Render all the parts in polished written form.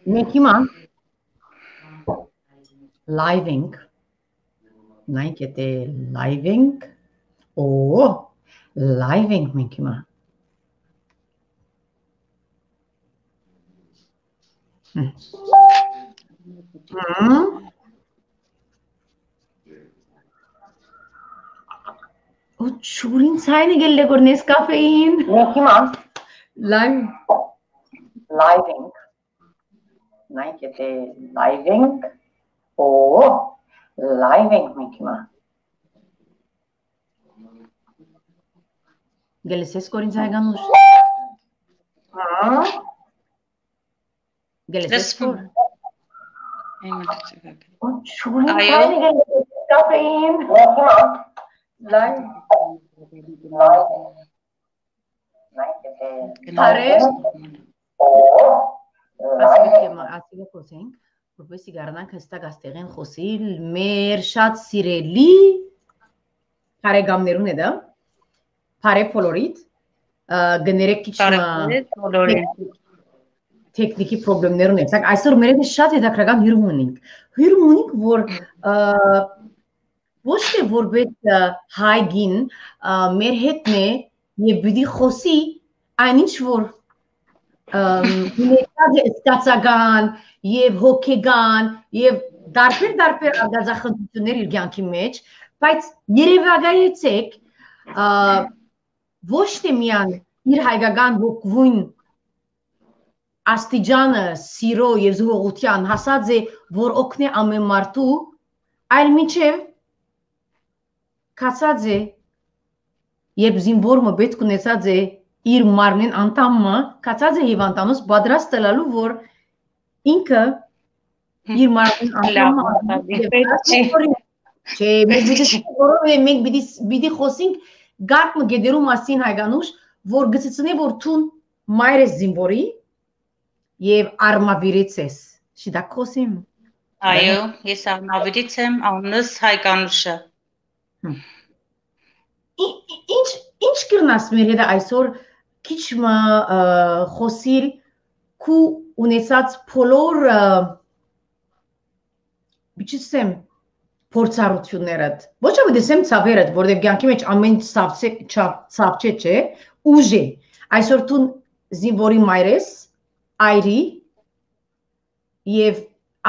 Մենք հիմա live ենք, նայեք եթե live ենք, live ենք մենք հիմա։ Չուրին ցայնը գելը գորնես կաֆեին։ Մենք հիմա live ենք, նայեք եթե live ենք, live ենք մենք հիմա։ Գելես ես կորին ցայգանուշ։ Գելես ես կոր։ Չուրին ցայնը գելը կաֆեին։ Մենք հիմա live ասիլը խոսենք, որպեսի գարնանք հստակ աստեղեն խոսիլ մեր շատ սիրելի բարեկամներուն է դա, բարև բոլորիդ, գներեք քիչ տեխնիկի խնդիրներ ունեցանք, այսօր մեր հետ շատ հետաքրքրական հյուր ունենք, որ ոչ թե որպես հայգին մեր հետն է եւ պիտի խոսի այնինչ որ ստացական եւ հոգեգան եւ դարբեր արգազախնդություններ իր կյանքի մեջ, բայց երևակայեցեք ոչ թե միան իր հայկական ոգուն աստիճանը սիրո եւ զուգության հասած է որ օգնի ամեն մարդու, այլ մինչև կացած է երբ զինվորը պետք ունեցած է իր մարմնին անդամը կացած է հիվանդանոց պատրաստ տալու որ ինքը իր մարմնին անդամը մենք պիտի խոսենք գարկ գեդերու մասին հայգանուշ որ գցեցնե որ թուն մայր ես զինվորի եւ արմավիրից ես շիդակ խոսիմ այո ես արմավիրից եմ անունս հայգանուշը Ինչ կրնաս մեր հետ այսօր քիչ խոսիլ քու ունեցած բոլոր բիչսեմ փորձառություններդ ոչ թե դեսեմ ցավերդ որտեղ կյանքի մեջ ամեն ցավչե չէ ուժի այսօր դու զինվորի մայրես այրի եւ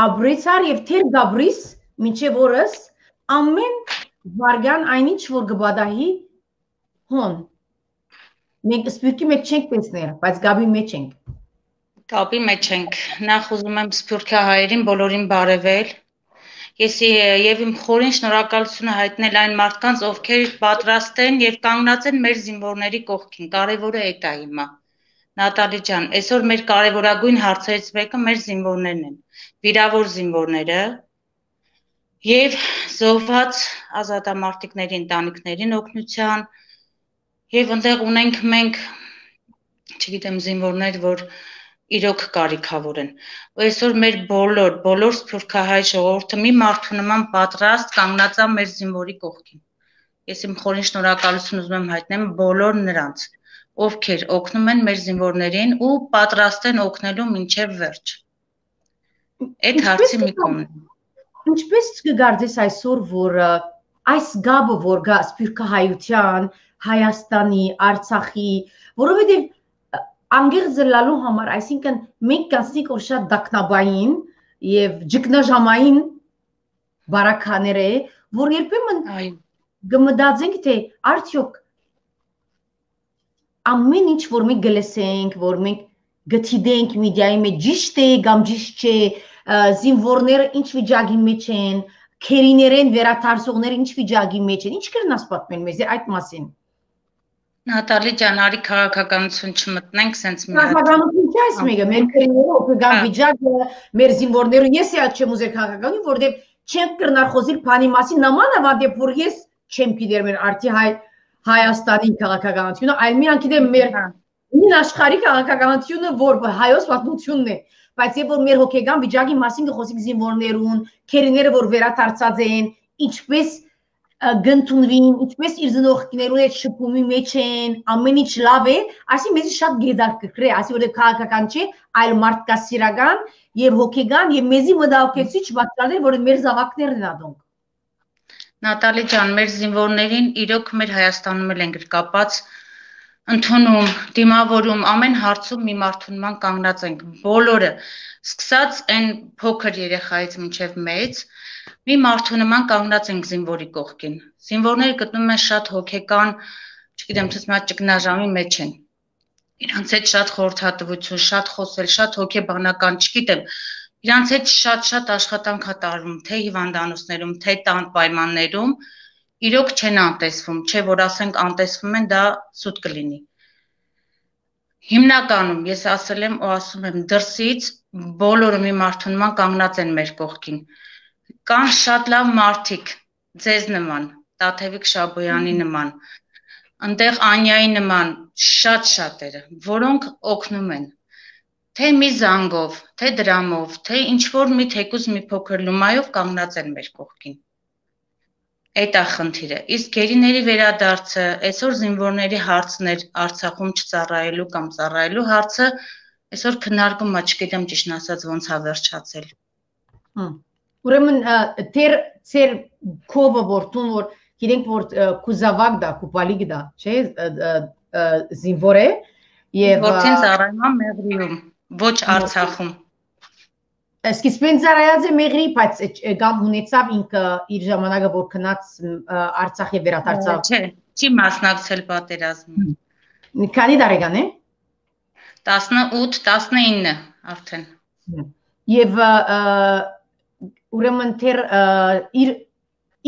աբրեցար եւ թեր գաբրիս մինչեւ օրս ամեն վարգան այնինչ որ գբադահի հոն մենք սպյուրքի մեջ չենք տեսնել բայց գաբի մեջ ենք Կապի մեջ ենք նախ ուզում եմ սփյուռքահայերին բոլորին բարևել ես եւ իմ խորին շնորհակալությունը հայտնել այն մարդկանց ովքեր պատրաստ են եւ կանգնած են մեր զինվորների կողքին կարեւորը է դա հիմա Նատալի ջան այսօր մեր կարևորագույն հարցերից մեկը մեր զինվորներն են վիրավոր զինվորները Եվ զոհված ազատամարտիկների ընտանիքներին օգնության եւ այնտեղ ունենք մենք չգիտեմ զինվորներ որ իրոք կարիքավոր են ու այսօր մեր բոլոր սփյուռքահայ ժողովուրդը մի մարդու նման պատրաստ կանգնած է մեր զինվորի կողքին ես իմ խորին շնորհակալություն ուզում եմ հայտնել բոլոր նրանց ովքեր օգնում են մեր զինվորներին ու պատրաստ են օգնելու մինչև վերջ այդ հարցի մի կողմն Ինչպես կգարձես այսօր, որ այս գաբը որ գա սփյուռքահայության, Հայաստանի, Արցախի, որովհետև անգեղ զլալու համար, այսինքն մենք կանցնենք որ շատ դակնաբային եւ ջկնաժամային բարականեր է, որ երբեմն գմդածենք թե արդյոք ամեն ինչ որ մենք գլսենք, որ մենք գտիդենք մեդիայի մեջ ճիշտ է կամ ճիշտ չէ զինվորները ինչ վիճակի մեջ են, քերիներեն վերաթարսողները ինչ վիճակի մեջ են, ինչ կրնաս պատմել մեզ այդ մասին։ Նատալի ջան, արի քաղաքականություն չմտնենք, սենց մի հատ։ Քաղաքականություն չէ այս մեկը, մեր քերիները օգնական վիճակը, մեր զինվորները, ես էլ չեմ ուզել քաղաքականություն, որտեղ չեմ կրնար խոսել բանի մասին, նամանավանդ որ ես չեմ գիտեր մեր արդի Հայաստանի քաղաքականությունը, այլ միան գիտեմ մեր Մին աշխարհի քաղաքականությունը, որ հայոց պատմությունն է, բայց երբ որ մեր հոգեգան վիճակի մասին խոսենք զինվորներուն, քերիները որ վերաթարցած են, ինչպես գնդունվին, ինչպես իր զնողքներու հետ շփումի մեջ են, ամեն ինչ լավ է, ասի մեզի շատ գեդար կկրե, ասի որ քաղաքական չէ, այլ մարդկասիրական եւ հոգեգան եւ մեզի մտահոգեցիչ բացատրել, որ մեր զավակներն են ադոնք։ Նատալի ջան, մեր զինվորներին իրոք մեր Հայաստանում էլ են կապած ընդունում, դիմավորում, ամեն հարցում մի մարդունման կանգնած ենք, բոլորը, սկսած այն փոքր երեխայից մինչև մեծ, մի մարդու նման կանգնած ենք զինվորի կողքին։ Զինվորները գտնում են շատ հոգեկան, չգիտեմ, ցույց ճգնաժամի մեջ են։ Իրանց հետ շատ խորհրդատվություն, շատ խոսել, շատ հոգեբանական, չգիտեմ, իրանց հետ շատ աշխատանք է տարվում, թե հիվանդանոցներում, թե տան պայմաններում, իրոք չեն անտեսվում, չէ որ ասենք անտեսվում են, դա սուտ կլինի։ Հիմնականում ես ասել եմ ու ասում եմ դրսից բոլորը մի մարդու նման կանգնած են մեր կողքին։ Կան շատ լավ մարդիկ, ձեզ նման, Տաթևիկ Շաբոյանի նման, այնտեղ Անյայի նման, շատերը, որոնք օգնում են, թե մի զանգով, թե դրամով, թե ինչ-որ մի թեկուզ մի փոքր լումայով կանգնած են մեր կողքին։ Այդ է խնդիրը։ Իսկ գերիների վերադարձը, այսօր զինվորների հարցն էր Արցախում չծառայելու կամ ծառայելու հարցը, այսօր քննարկում է, չգիտեմ ճիշտն ասած ոնց է վերջացել։ Ուրեմն ծեր կովը որտուն որ գիտենք որ կուզավակ դա կուպալիկ դա չէ զինվոր է եւ Որտին ծառայում է Մեղրիում, ոչ Արցախում։ Սկիզբեն ծառայած է Մեղրի, բայց կամ ունեցավ ինքը իր ժամանակը որ քնած Արցախ եւ վերադարձավ։ Չէ, չի մասնակցել պատերազմին։ Քանի տարեկան է։ 18-19 արդեն։ Եվ ուրեմն թեր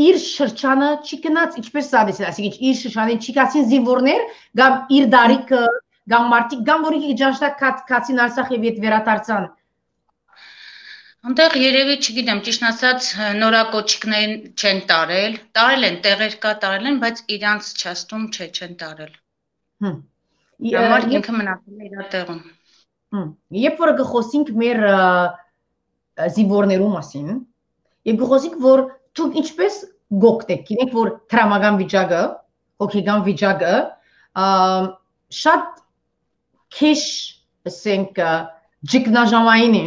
իր շրջանը չի գնաց ինչպես սադես, այսինքն իր շրջանին չի գացին զինվորներ, կամ իր դարիքը, կամ մարդիկ, կամ որի իջանշտակ կացին Արցախ եւ իդ վերադարձան։ Այնտեղ երևի, չգիտեմ, ճիշտ ասած նորակոչիկներին չեն տարել են, տեղեր կա տարել են, բայց իրանց չաստում չեն տարել։ Համար ինքը մնացել է իր տեղում։ Երբ որ գխոսենք մեր զինվորներու մասին, եւ գխոսենք որ դուք ինչպես գոկտեք, գիտեք որ տրամական վիճակը, հոգեգան վիճակը շատ քիչ ասենք ճգնաժամային է,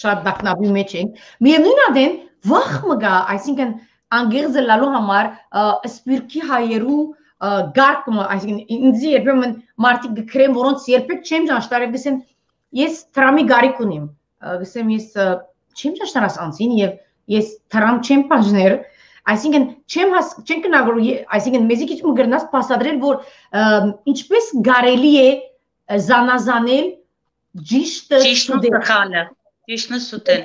շատ դակնաբի մեջ ենք, միևնույն ադեն վախ մգա, այսինքն անգերձը լալու համար սպիրկի հայերու գարկը, այսինքն ինձ երբեմն մարդիկ գկրեն, որոնց երբեք չեմ ճանաչտար, գսեն ես տրամի գարիք ունիմ, գսեմ ես չեմ ճանաչտարած անցին եւ ես տրամ չեմ բաժներ, այսինքն չեմ կնագոր, այսինքն մեզի քիչ մգրնաց փաստադրել, որ ինչպես գարելի է զանազանել ճիշտը սխալը, ճիշտը սուտեն։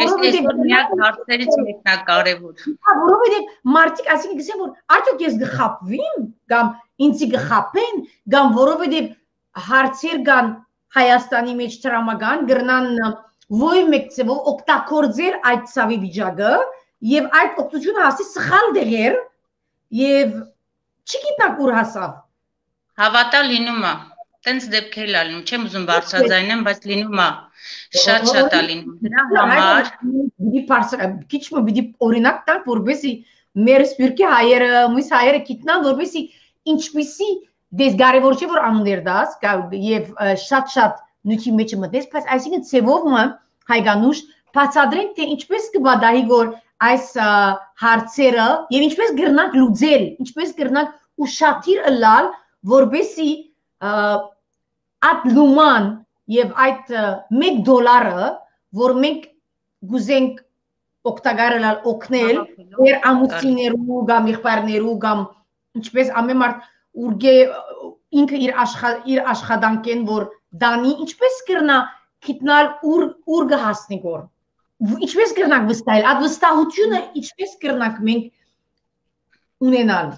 Այսօր միակ հարցերից մեկն է կարևոր։ Որովհետեւ մարդիկ այսինքն գսեն որ արդյոք ես գխապվիմ կամ ինձի գխապեն կամ որովհետեւ հարցեր կան Հայաստանի մեջ տրամական գրնան ոյ մեկ ծավով օգտագործել այդ ցավի վիճակը եւ այդ օգտությունը հասի սխալ դեղեր եւ չգիտակ ուր հասավ։ Հավատա լինում է։ Տենց դեպքեր լինում, չեմ ուզում բարձրաձայնեմ, բայց լինում է։ Շատ է լինում։ Դրա համար քիչ պիտի օրինակ տանք, որովհետեւ մեր սպիրկի հայերը, մյուս հայերը գիտնան, որովհետեւ ինչպիսի դες կարևոր չէ որ անուններ դաս եւ շատ նույնի մեջ մտես, բայց այսինքն ծևովը հայգանուշ բացադրենք թե ինչպես կբադահի որ այս հարցերը եւ ինչպես գրնանք լուծել, ինչպես գրնանք ուշադիր ըլալ, որբեսի այդ լուման եւ այդ $1, որ մենք գուզենք օգտագործել օգնել մեր ամուսիններու կամ եղբայրներու կամ ինչպես ամեն մարդ ուրգե ինքը իր աշխատանքեն որ դանի ինչպես կրնա գիտնալ ուր գահասնի գոր ինչպես կրնանք վստահել այդ վստահությունը ինչպես կրնանք մենք ունենալ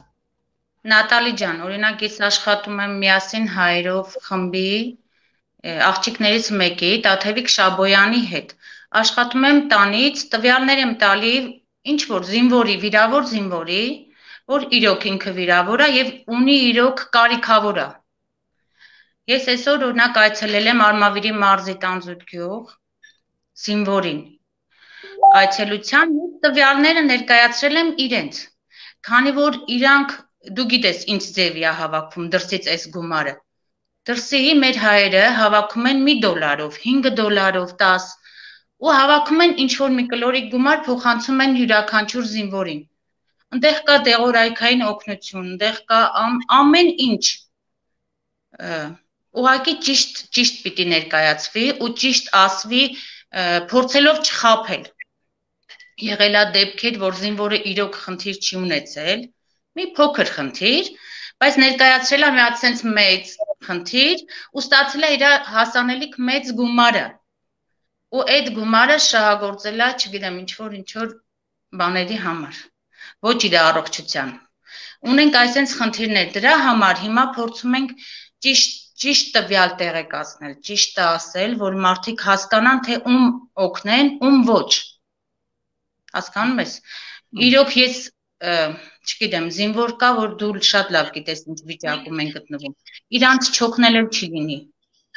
Նատալի ջան, օրինակ ես աշխատում եմ միասին հայերով խմբի աղջիկներից մեկի Տաթևիկ Շաբոյանի հետ աշխատում եմ տանից տվյալներ եմ տալի ինչ որ զինվորի վիրավոր զինվորի որ իրոք ինքը վիրավոր է եւ ունի իրոք կարիքավոր է։ Ես այսօր օրինակ այցելել եմ Արմավիրի մարզի տանձուկյուղ զինվորին։ Այցելության տվյալները ներկայացրել եմ իրենց։ քանի որ իրանք դու գիտես ինչ ձևի է հավաքում դրսից այս գումարը։ Դրսի մեր հայերը հավաքում են $1, $5, 10 ու հավաքում են ինչ-որ մի կլորիկ գումար փոխանցում են յուրաքանչյուր զինվորին։ Այնտեղ կա դեղորայքային օգնություն, այնտեղ կա ամեն ինչ։ Ուղղակի ճիշտ պիտի ներկայացվի ու ճիշտ ասվի, փորձելով չխաբել։ Եղել է դեպքեր, որ զինվորը իրոք խնդիր չի ունեցել, մի փոքր խնդիր, բայց ներկայացրել է մի հատ sense մեծ խնդիր ու ստացել է իր հասանելիք մեծ գումարը։ Ու այդ գումարը շահագործել է, չգիտեմ, ինչ-որ բաների համար, ոչ իր առողջության։ Ունենք այսպես խնդիրներ, դրա համար հիմա փորձում ենք ճիշտ տվյալ տեղեկացնել, ճիշտ ասել, որ մարդիկ հասկանան, թե ում օգնեն, ում ոչ։ Հասկանում ես։ Իրոք ես չգիտեմ, զինվոր կա, որ դու շատ լավ գիտես ինչ վիճակում են գտնվում։ Իրանց չօգնել էլ չի լինի։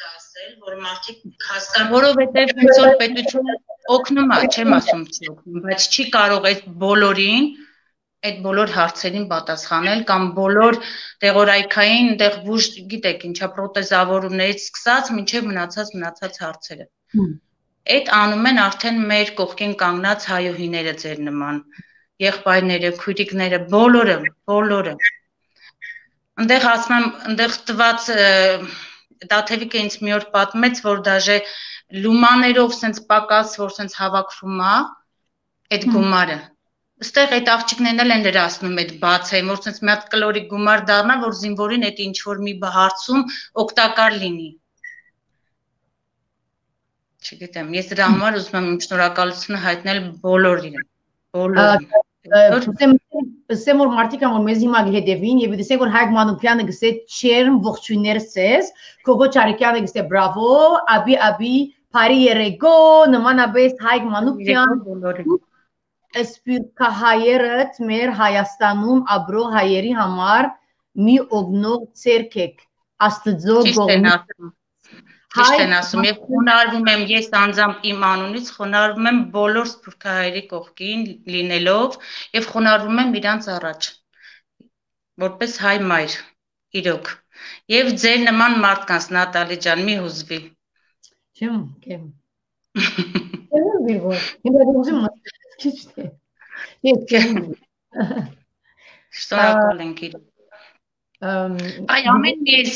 Ասել, որ մարդիկ հասկանան, որովհետև հենց որ պետությունը օգնում է, չեմ ասում չի օգնում, բայց չի կարող այդ բոլոր հարցերին պատասխանել կամ բոլոր դեղորայքային, այնտեղ բուժ, գիտեք, ինչա պրոթեզավորումներից սկսած մինչև մնացած հարցերը։ Այդ անում են արդեն մեր կողքին կանգնած հայուհիները ձեր նման, եղբայրները, քույրիկները, բոլորը։ Այնտեղ ասում եմ, այնտեղ տված Տաթևիկը ինձ մի օր պատմեց, որ դաժե լումաներով սենց պակաս, որ սենց հավաքվում է այդ գումարը։ Այստեղ այդ աղջիկներն էլ են լրացնում այդ բացը, որ սենց մի հատ կլորիկ գումար դառնա, որ զինվորին այդ ինչ-որ մի հարցում օգտակար լինի։ Չգիտեմ, ես դրա համար ուզում եմ իմ շնորհակալությունը հայտնել բոլորին։ Ասեմ որ մարդիկ որ մեզ հիմա հետևին եւ դեսեք որ Հայկ Մանուկյանը գսե չերմ ողջույններ ցես, Քոգո Չարիկյանը գսե բրավո, աբի բարի երեկո, նմանաբես Հայկ Մանուկյան Սպիրկահայերդ մեր Հայաստանում ապրող հայերի համար մի օգնող ցերկեք Աստծո կողմից Ճիշտ են ասում, եւ խոնարհվում եմ ես անձամբ իմ անունից, խոնարհվում եմ բոլոր սփյուռքահայերի կողքին լինելով եւ խոնարհվում եմ իրանց առաջ, որպես հայ մայր, իրոք։ Եվ ձեր նման մարդկանց, Նատալի ջան, մի հուզվի։ Չեմ։ Շնորհակալ ենք իրոք։ Այ ամեն ես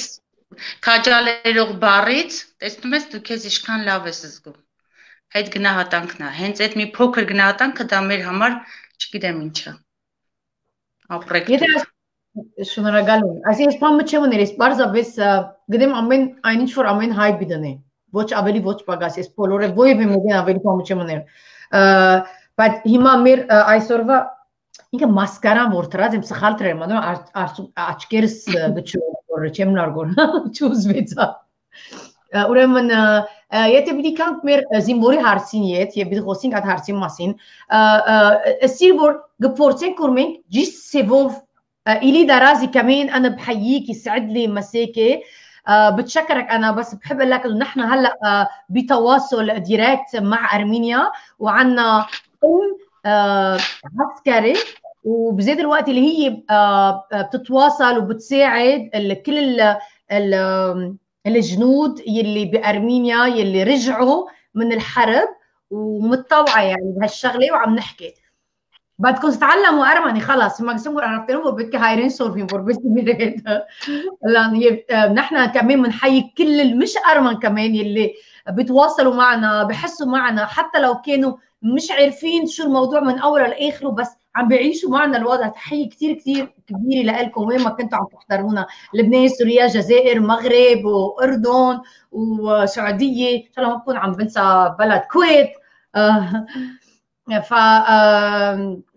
քաջալերող բառից, տեսնում ես, դու քեզ ինչքան լավ ես զգում։ Այդ գնահատանքն է, հենց այդ մի փոքր գնահատանքը դա մեր համար, չգիտեմ ինչ է։ Ապրեք։ Շնորհակալ եմ։ Այսինքն ես բանը չեմ ուներ, ես բարձրապես գտեմ այն ինչ որ ամեն հայ բիդնի։ Ոչ ավելի ոչ պակաս, ես բոլորը ովևէ մեկին ավելի բանը չեմ ուներ։ Բայց հիմա մեր այսօրվա ինքը մասկարան որ դրած եմ սխալ դրեմ, աչքերս գճու որ չեմ նարգոր չուզվեցա ուրեմն եթե պիտի կանք մեր զինվորի հարցին ետ եւ պիտի խոսենք այդ հարցի մասին ասիր որ գփորձենք որ մենք ճիշտ սեվով إلي دراسي كمان أنا بحييك يسعد لي مساكي بتشكرك أنا بس بحب لك إنه نحن هلا بتواصل ديريكت مع أرمينيا وعنا عسكري وبزيد الوقت اللي هي بتتواصل وبتساعد كل الجنود يلي بأرمينيا يلي رجعوا من الحرب ومتطوعة يعني بهالشغلة وعم نحكي بدكم تتعلموا أرمني خلاص ما قسموا عرفتوا بدك هايرين صورفين بس لأن نحن كمان بنحيي كل مش أرمن كمان يلي بيتواصلوا معنا بحسوا معنا حتى لو كانوا مش عارفين شو الموضوع من أوله لآخره بس عم بيعيشوا معنا الوضع. تحية كتير كتير كبيرة لكم وين ما كنتوا عم تحضرونا، لبنان، سوريا، جزائر، مغرب وأردن وسعودية، إن شاء الله ما بكون عم بنسى بلد كويت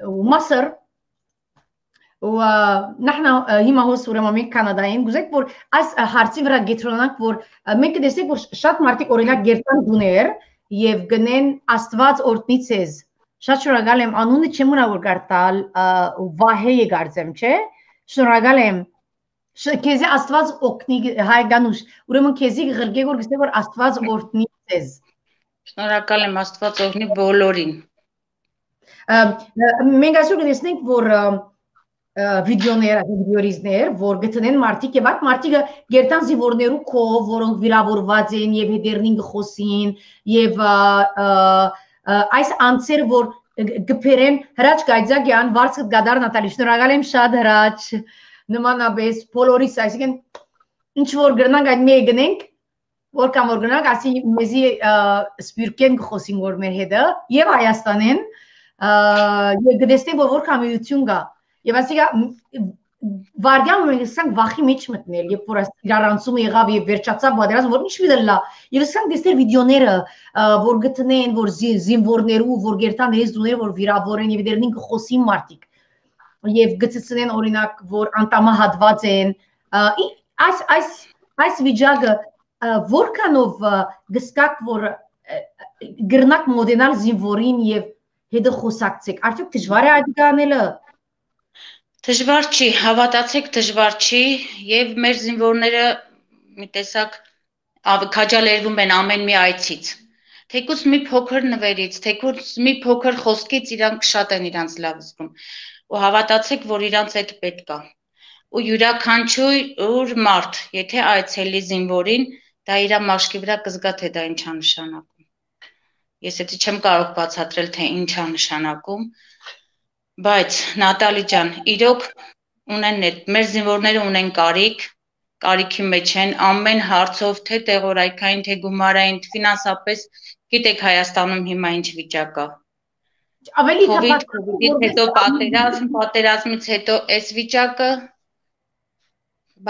ومصر ونحن هما هو سوريا مامين كنداين گوزک بور از هرچی ورا گیترونک بور من که دسته بور شات مارتیک اورینک گرتان دونر یف گنن استواز اورتنیتسز شات شورگالم آنونی چمونا ورگارتال واهی گارزم چه شورگالم کیزی استواز اوکنی های گانوش ورمون کیزی غرگی ور گسته بور استواز اورتنیتسز شورگالم استواز اوکنی بولورین من گاسو که دسته بور վիդեոներ, վիդեորիզներ, որ գտնեն մարդիկ եւ այդ մարդիկը գերտան զինվորներու կով, որոնք վիրավորված են եւ հետերնին գխոսին եւ այս անձերը որ գբերեն Հրաչ Գայձագյան, Վարդգ Գադար Նատալի, շնորհակալ եմ շատ Հրաչ, նմանապես բոլորիս, այսինքն ինչ որ գրնանք այդ մի գնենք, որ կամ որ գնանք, ասի մեզի սպյուրքեն գխոսին որ մեր հետը եւ Հայաստանեն եւ գտեսնենք որ կամիություն կա եւ ասիկա վարդյանը մենք ասենք վախի մեջ մտնել երբ որ իրարանցումը եղավ եւ վերջացավ պատերազմը որ ինչ վիդելա եւ ասենք դեսներ վիդեոները որ գտնեն որ զինվորներու որ գերտան հեզուներ որ վիրավոր են եւ դերնին կխոսին մարտիկ եւ գծցնեն օրինակ որ անտամահատված են այս վիճակը որքանով գսկակ որ գրնակ մոդենալ զինվորին եւ հետը խոսակցեք արդյոք դժվար է այդ կանելը Դժվար չի, հավատացեք դժվար չի եւ մեր զինվորները մի տեսակ քաջալերվում են ամեն մի այցից թեկուզ մի փոքր նվերից թեկուզ մի փոքր խոսքից իրանք շատ են իրանց լավ զգում ու հավատացեք որ իրանց այդ պետք է ու յուրաքանչյուր մարդ եթե այցելի զինվորին դա իր մաշկի վրա կզգա թե դա ինչա նշանակում ես էդի չեմ կարող բացատրել թե ինչա նշանակում Բայց Նատալի ջան, իրոք ունեն մեր զինվորները ունեն կարիքի մեջ են ամեն հարցով, թե տեղորայքային, թե գումարային, ֆինանսապես, գիտեք Հայաստանում հիմա ինչ վիճակ է։ Ավելի Covid-ից հետո պատերազմից հետո այս վիճակը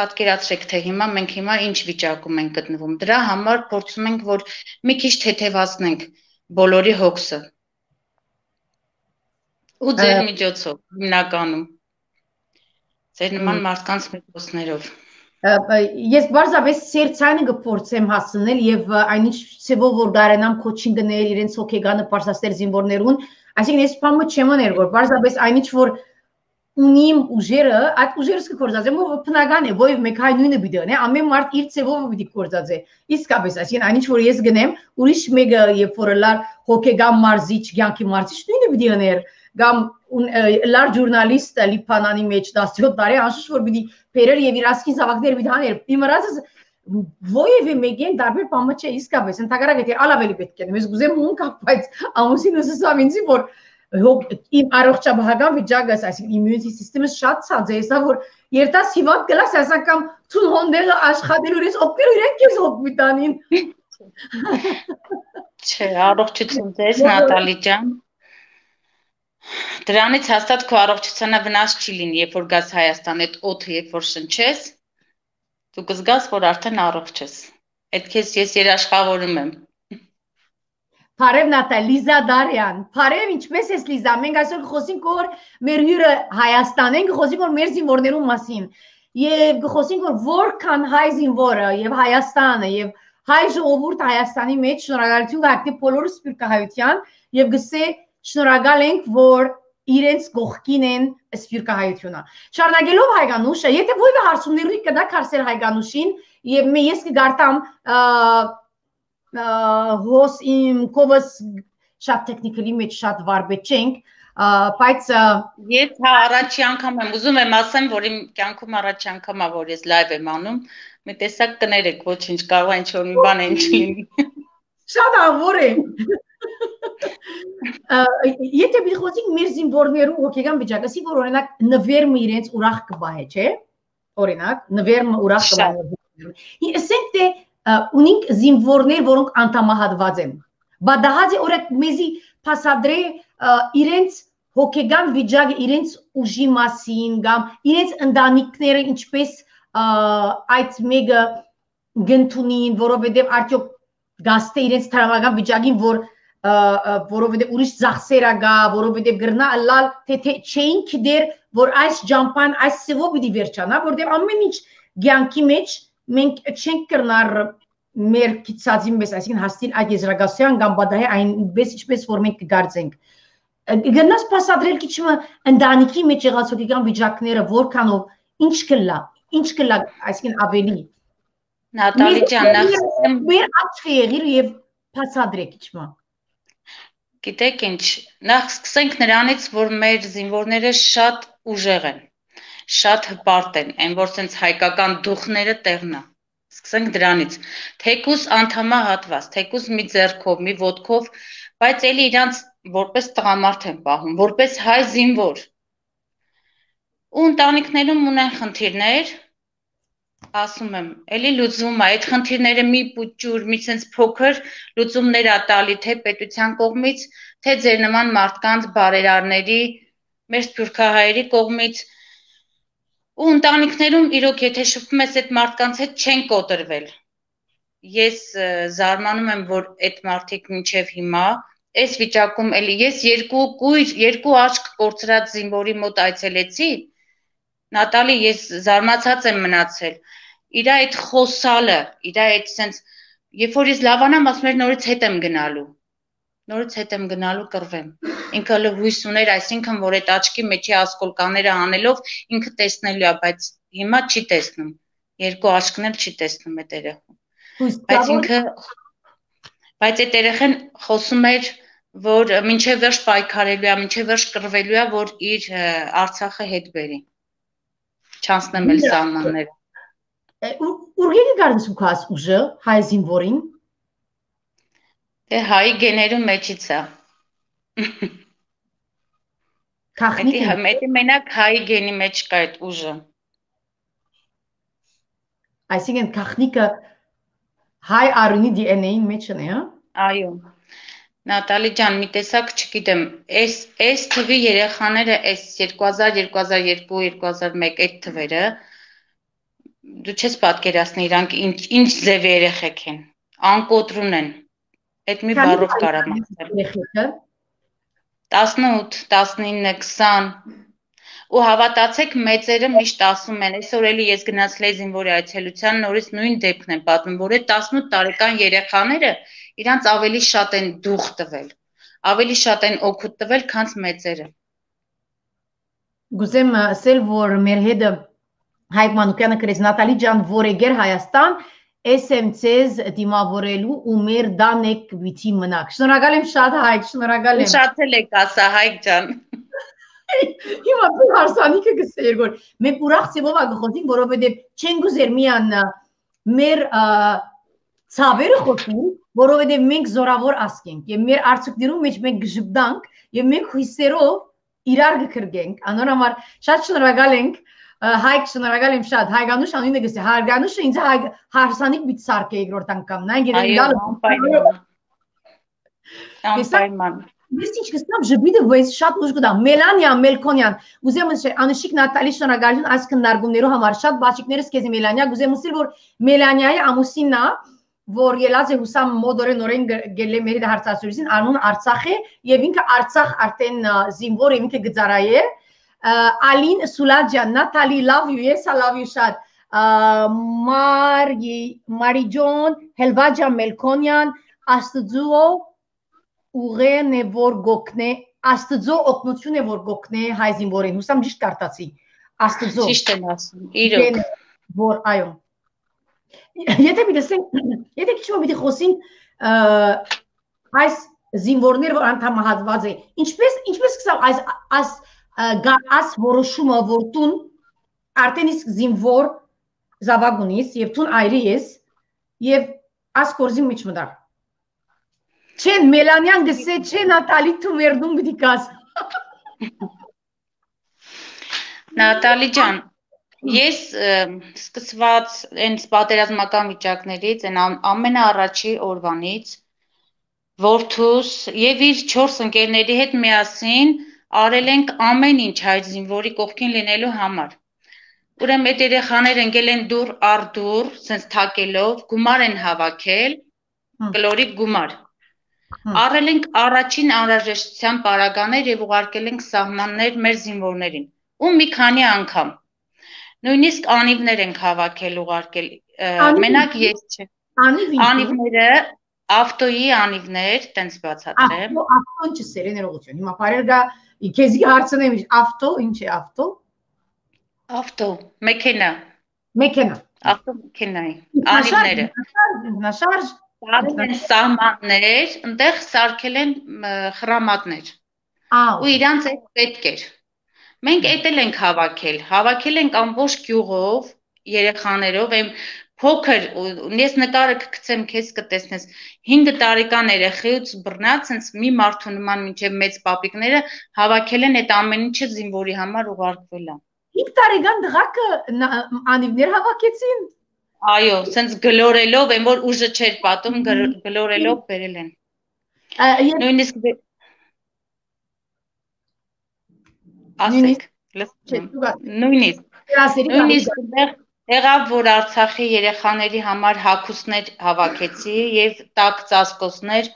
պատկերացրեք թե հիմա մենք հիմա ինչ վիճակում ենք գտնվում։ Դրա համար փորձում ենք որ մի քիչ թեթևացնենք բոլորի հոգսը։ Ու ձեր միջոցով հիմնականում ձեր նման մարդկանց միջոցներով Ես բարձրապես սերցայինը կփորձեմ հասնել եւ այնինչ ծեվով որ դարենամ քոչին գնել իրենց հոգեգանը պարզասեր զինվորներուն այսինքն ես բամը չեմ աներ որ բարձրապես այնինչ որ ունիմ ուժերը այդ ուժերս կկործածեմ որ բնական է ոյ մեկ հայ նույնը բիդեն է ամեն մարդ իր ծեվով պիտի կործածե իսկապես այսինքն այնինչ որ ես գնեմ ուրիշ մեկը երբ որ լար հոգեգան մարզիչ ցանկի մարզիչ նույնը պիտի աներ Gam լար ժուրնալիստ Լիփանանի մեջ 17 տարի անշուշտ որ պիտի բերեր եւ իր ասկին զավակներ պիտի աներ իմրածս ոյևէ մեկեն դարբեր բամը չէ իսկապես ընդհանրապես եթե ալավելի պետք է ես գուզեմ ուն կապ բայց ամուսինս ասամ ինձ որ իմ առողջապահական վիճակս այսինքն իմյուն սիստեմը շատ ցած է հեսա որ երտաս հիվանդ գլաս ասակամ ցուն հոնդերը աշխատելու ես օգտելու իրենք քեզ հոգվիտանին Չէ առողջություն ձեզ Նատալի ջան Դրանից հաստատ քո առողջությանը վնաս չի լինի, երբ որ գաս Հայաստան այդ օդը, երբ որ շնչես, դու կզգաս, որ արդեն առողջ ես։ Այդ քեզ ես երաշխավորում եմ։ Բարև Նատալի, Լիզա Դարյան։ Բարև, ինչպես ես Լիզա։ Մենք այսօր խոսենք որ մեր հյուրը Հայաստան են, խոսենք որ մեր զինվորներու մասին։ Եվ խոսենք որ որքան հայ զինվորը եւ Հայաստանը եւ հայ ժողովուրդը Հայաստանի մեջ շնորհակալություն կհայտնի բոլոր սփյուռքահայության եւ գսե Շնորհակալ ենք, որ իրենց կողքին են սփյուռքահայությունը։ Շարունակելով հայկանուշը, եթե ոյվը հարցումների կդակ հարցեր հայկանուշին եւ ես կգարտամ հոս իմ կովս շատ տեխնիկալի մեջ շատ վարբետ չենք, բայց ես առաջի անգամ եմ ուզում եմ ասեմ, որ իմ կյանքում առաջի անգամ է որ ես լայվ եմ անում, մի տեսակ կներեք, ոչինչ կարող է ինչ-որ մի բան ինչ լինի։ Շատ ավոր է։ Եթե պիտի խոսենք մեր զինվորներու հոգեգան վիճակը, ասի որ օրինակ նվերմը իրենց ուրախ կբահե, չէ՞։ Օրինակ նվերմը ուրախ կբահե։ Ասենք թե ունենք զինվորներ, որոնք անտամահատված են։ Բադահաձի օրինակ մեզի փասադրե իրենց հոգեգան վիճակը, իրենց ուժի մասին կամ իրենց ընտանիքները ինչպես այդ մեկը գտնունին, որովհետև արդյոք գաստե իրենց տրավական վիճակին, որովհետև ուրիշ ծախսեր ագա, որովհետև գրնա ալալ թե չէին գիտեր, որ այս ջամփան այս սեվով պիտի վերջանա, որովհետև ամեն ինչ ցանկի մեջ մենք չենք կրնար մեր քիծածին մեզ, այսինքն հաստին այդ եզրակացության կամ բադահի այնպես ինչպես որ մենք կգարձենք։ Գնաս փասադրել քիչը ընտանիքի մեջ եղած հոգեկան վիճակները որքանով ինչ կլա, այսինքն ավելի Նատալի ջան, մեր աչքի եղիր եւ փասադրեք իջմա։ Գիտեք ինչ, նախ սկսենք նրանից, որ մեր զինվորները շատ ուժեղ են։ շատ հպարտ են, այն որ sense հայկական դուխները տեղն է։ Սկսենք դրանից։ Թեկուս անդամահատված, թեկուս մի ձեռքով, մի ոտքով, բայց էլի իրանց որպես տղամարդ են պահում, որպես հայ զինվոր։ Ու ընտանիքներում ունեն խնդիրներ, ասում եմ, էլի լուծվում է, այդ խնդիրները մի պուճուր, մի sense փոքր լուծումներ ա տալի թե պետության կողմից, թե ձեր նման մարդկանց բարերարների, մեր սփյուռքահայերի կողմից ու ընտանիքներում իրոք եթե շփվում ես այդ մարդկանց հետ չեն կոտրվել։ Ես զարմանում եմ, որ այդ մարդիկ մինչև հիմա այս վիճակում էլի ես երկու աչք կորցրած զինվորի մոտ այցելեցի, Նատալի, ես զարմացած եմ մնացել։ Իր այդ խոսալը, իր այդ sense, երբ որ ես լավանամ, ասում եմ նորից հետ եմ գնալու կռվեմ։ Ինքը հույս ուներ, այսինքն որ այդ աչքի մեջի ասկոլկաները անելով ինքը տեսնելու է, բայց հիմա չի տեսնում։ Երկու աչքն էլ չի տեսնում այդ երեխան։ Բայց այդ երեխան խոսում էր, որ մինչև վերջ պայքարելու է, մինչև վերջ կռվելու է, որ իր Արցախը հետ բերի։ Չանցնեմ էլ սահմանները։ Ուրգենի գարնս ու քաս ուժը հայ զինվորին։ Դե հայի գեներում մեջից է։ Մեդի մենակ հայի գենի մեջ կա այդ ուժը։ Այսինքն քաղնիկը հայ արունի DNA-ի մեջ է, հա։ Այո։ Նատալի ջան, մի տեսակ չգիտեմ, այս թվի երեխաները, այս 2000, 2002, 2001 այդ թվերը, դու չես պատկերացնի իրանք ինչ ձև երեխեք են, անկոտրուն են, այդ մի բառով կարամ ասել։ 18, 19, 20 ու հավատացեք մեծերը միշտ ասում են, այսօր էլի ես գնացել եմ զինվորի այցելության, նորից նույն դեպքն եմ պատմում, որ այդ 18 տարեկան երեխաները իրանց ավելի շատ են դուխ տվել, ավելի շատ են օգուտ տվել, քան մեծերը։ Գուզեմ ասել, որ մեր հետը Հայկ Մանուկյանը գրեց Նատալի ջան, որ եկեր Հայաստան, SMC-զ դիմավորելու ու մեր դանեք վիթի մնաք։ Շնորհակալ եմ շատ Հայկ, շնորհակալ եմ։ Շատ էլ եք ասա Հայկ ջան։ Հիմա հարսանիքը գսեր որ մենք ուրախ ծեվով ագխոթին, որովհետև չեն գուզեր միան մեր ցավերը խոսում, որովհետև մենք զորավոր ասք ենք եւ մեր արցուկներում մեջ մենք գժբդանք եւ մենք հույսերով իրար գկրգենք։ Անոնհամար շատ շնորհակալ ենք Հայկ, շնորհակալ եմ շատ։ Հայգանուշ անունը գսե Հայգանուշը ինձ հարսանիք բիտ սարք է երկրորդ անգամ։ Նայ գերենդալ։ Անպայման։ Ես ինչ կստամ ժբիդը վայս շատ ուժ կդամ Մելանիա Մելքոնյան ուզեմ ասել անշիկ Նատալի շնորհակալություն այս քննարկումներով համար շատ բաճիկներս քեզ Մելանիա ուզեմ ասել որ Մելանիայի ամուսինն է որ ելած է հուսամ մոդորեն նորեն գելե մեր հարցասուրին անուն Արցախ է եւ ինքը Արցախ արդեն զինվոր է ինքը գծարայ Ալին Սուլաջան Նատալի love you yes I love you շատ Մարիջոն Հելվաջա Մելքոնյան Աստծո ուղեն է որ գոքնե Աստծո օգնություն է որ գոքնե հայ զինվորին հուսամ ճիշտ կարտացի Աստծո ճիշտ եմ ասում իրոք որ այո եթե եթե քիչ մոտ խոսին այս զինվորներ որ անդամահատված է ինչպես կսավ այս որոշումը որ տուն արդեն իսկ զինվոր զավագունից եւ տուն այրի ես եւ աս կորզի մեջ մտար Չեն Մելանյան գսե չեն Նատալի դու մերդում պիտի կաս Նատալի ջան ես սկսված այն պատերազմական վիճակներից այն ամենաառաջի օրվանից որդուս եւ իր 4 ընկերների հետ միասին արել ենք ամեն ինչ հայ զինվորի կողքին լինելու համար ուրեմն այդ երեխաները ընկել են դուր առ դուր sense թակելով գումար են հավաքել կլորիկ գումար Առել ենք առաջին անհրաժեշտության պարագաներ եւ ուղարկել ենք սահմաններ մեր զինվորներին ու մի քանի անգամ նույնիսկ անիվներ ենք հավաքել ուղարկել մենակ ես չէ անիվները ավտոյի անիվներ տենց բացատրեմ ավտոն չսեր ներողություն հիմա բարեր գա քեզի հարցնեմ ավտո ինչ է ավտո մեքենա ավտո մեքենայի անիվները նաշարժ Արել են սահմաններ, ընտեղ սարքել են խրամատներ ու իրանց այդ պետք էր։ Մենք էտել ենք հավաքել ենք ամբողջ գյուղով, երեխաներով, այն փոքր, ես նկարը կգցեմ քեզ կտեսնես, 5 տարեկան երեխայից բռնած, հենց մի մարդու նման մինչև մեծ պապիկները հավաքել են այդ ամեն ինչը զինվորի համար ուղարկվել է։ 5 տարեկան դղակը անիվներ հավաքեցին։ Այո, սենց գլորելով, այն որ ուժը չէր պատում, գլորելով բերել են։ Նույնիսկ ասեք, նույնիսկ եղավ, որ Արցախի երեխաների համար հագուստներ հավաքեցի եւ տաք ծածկոցներ,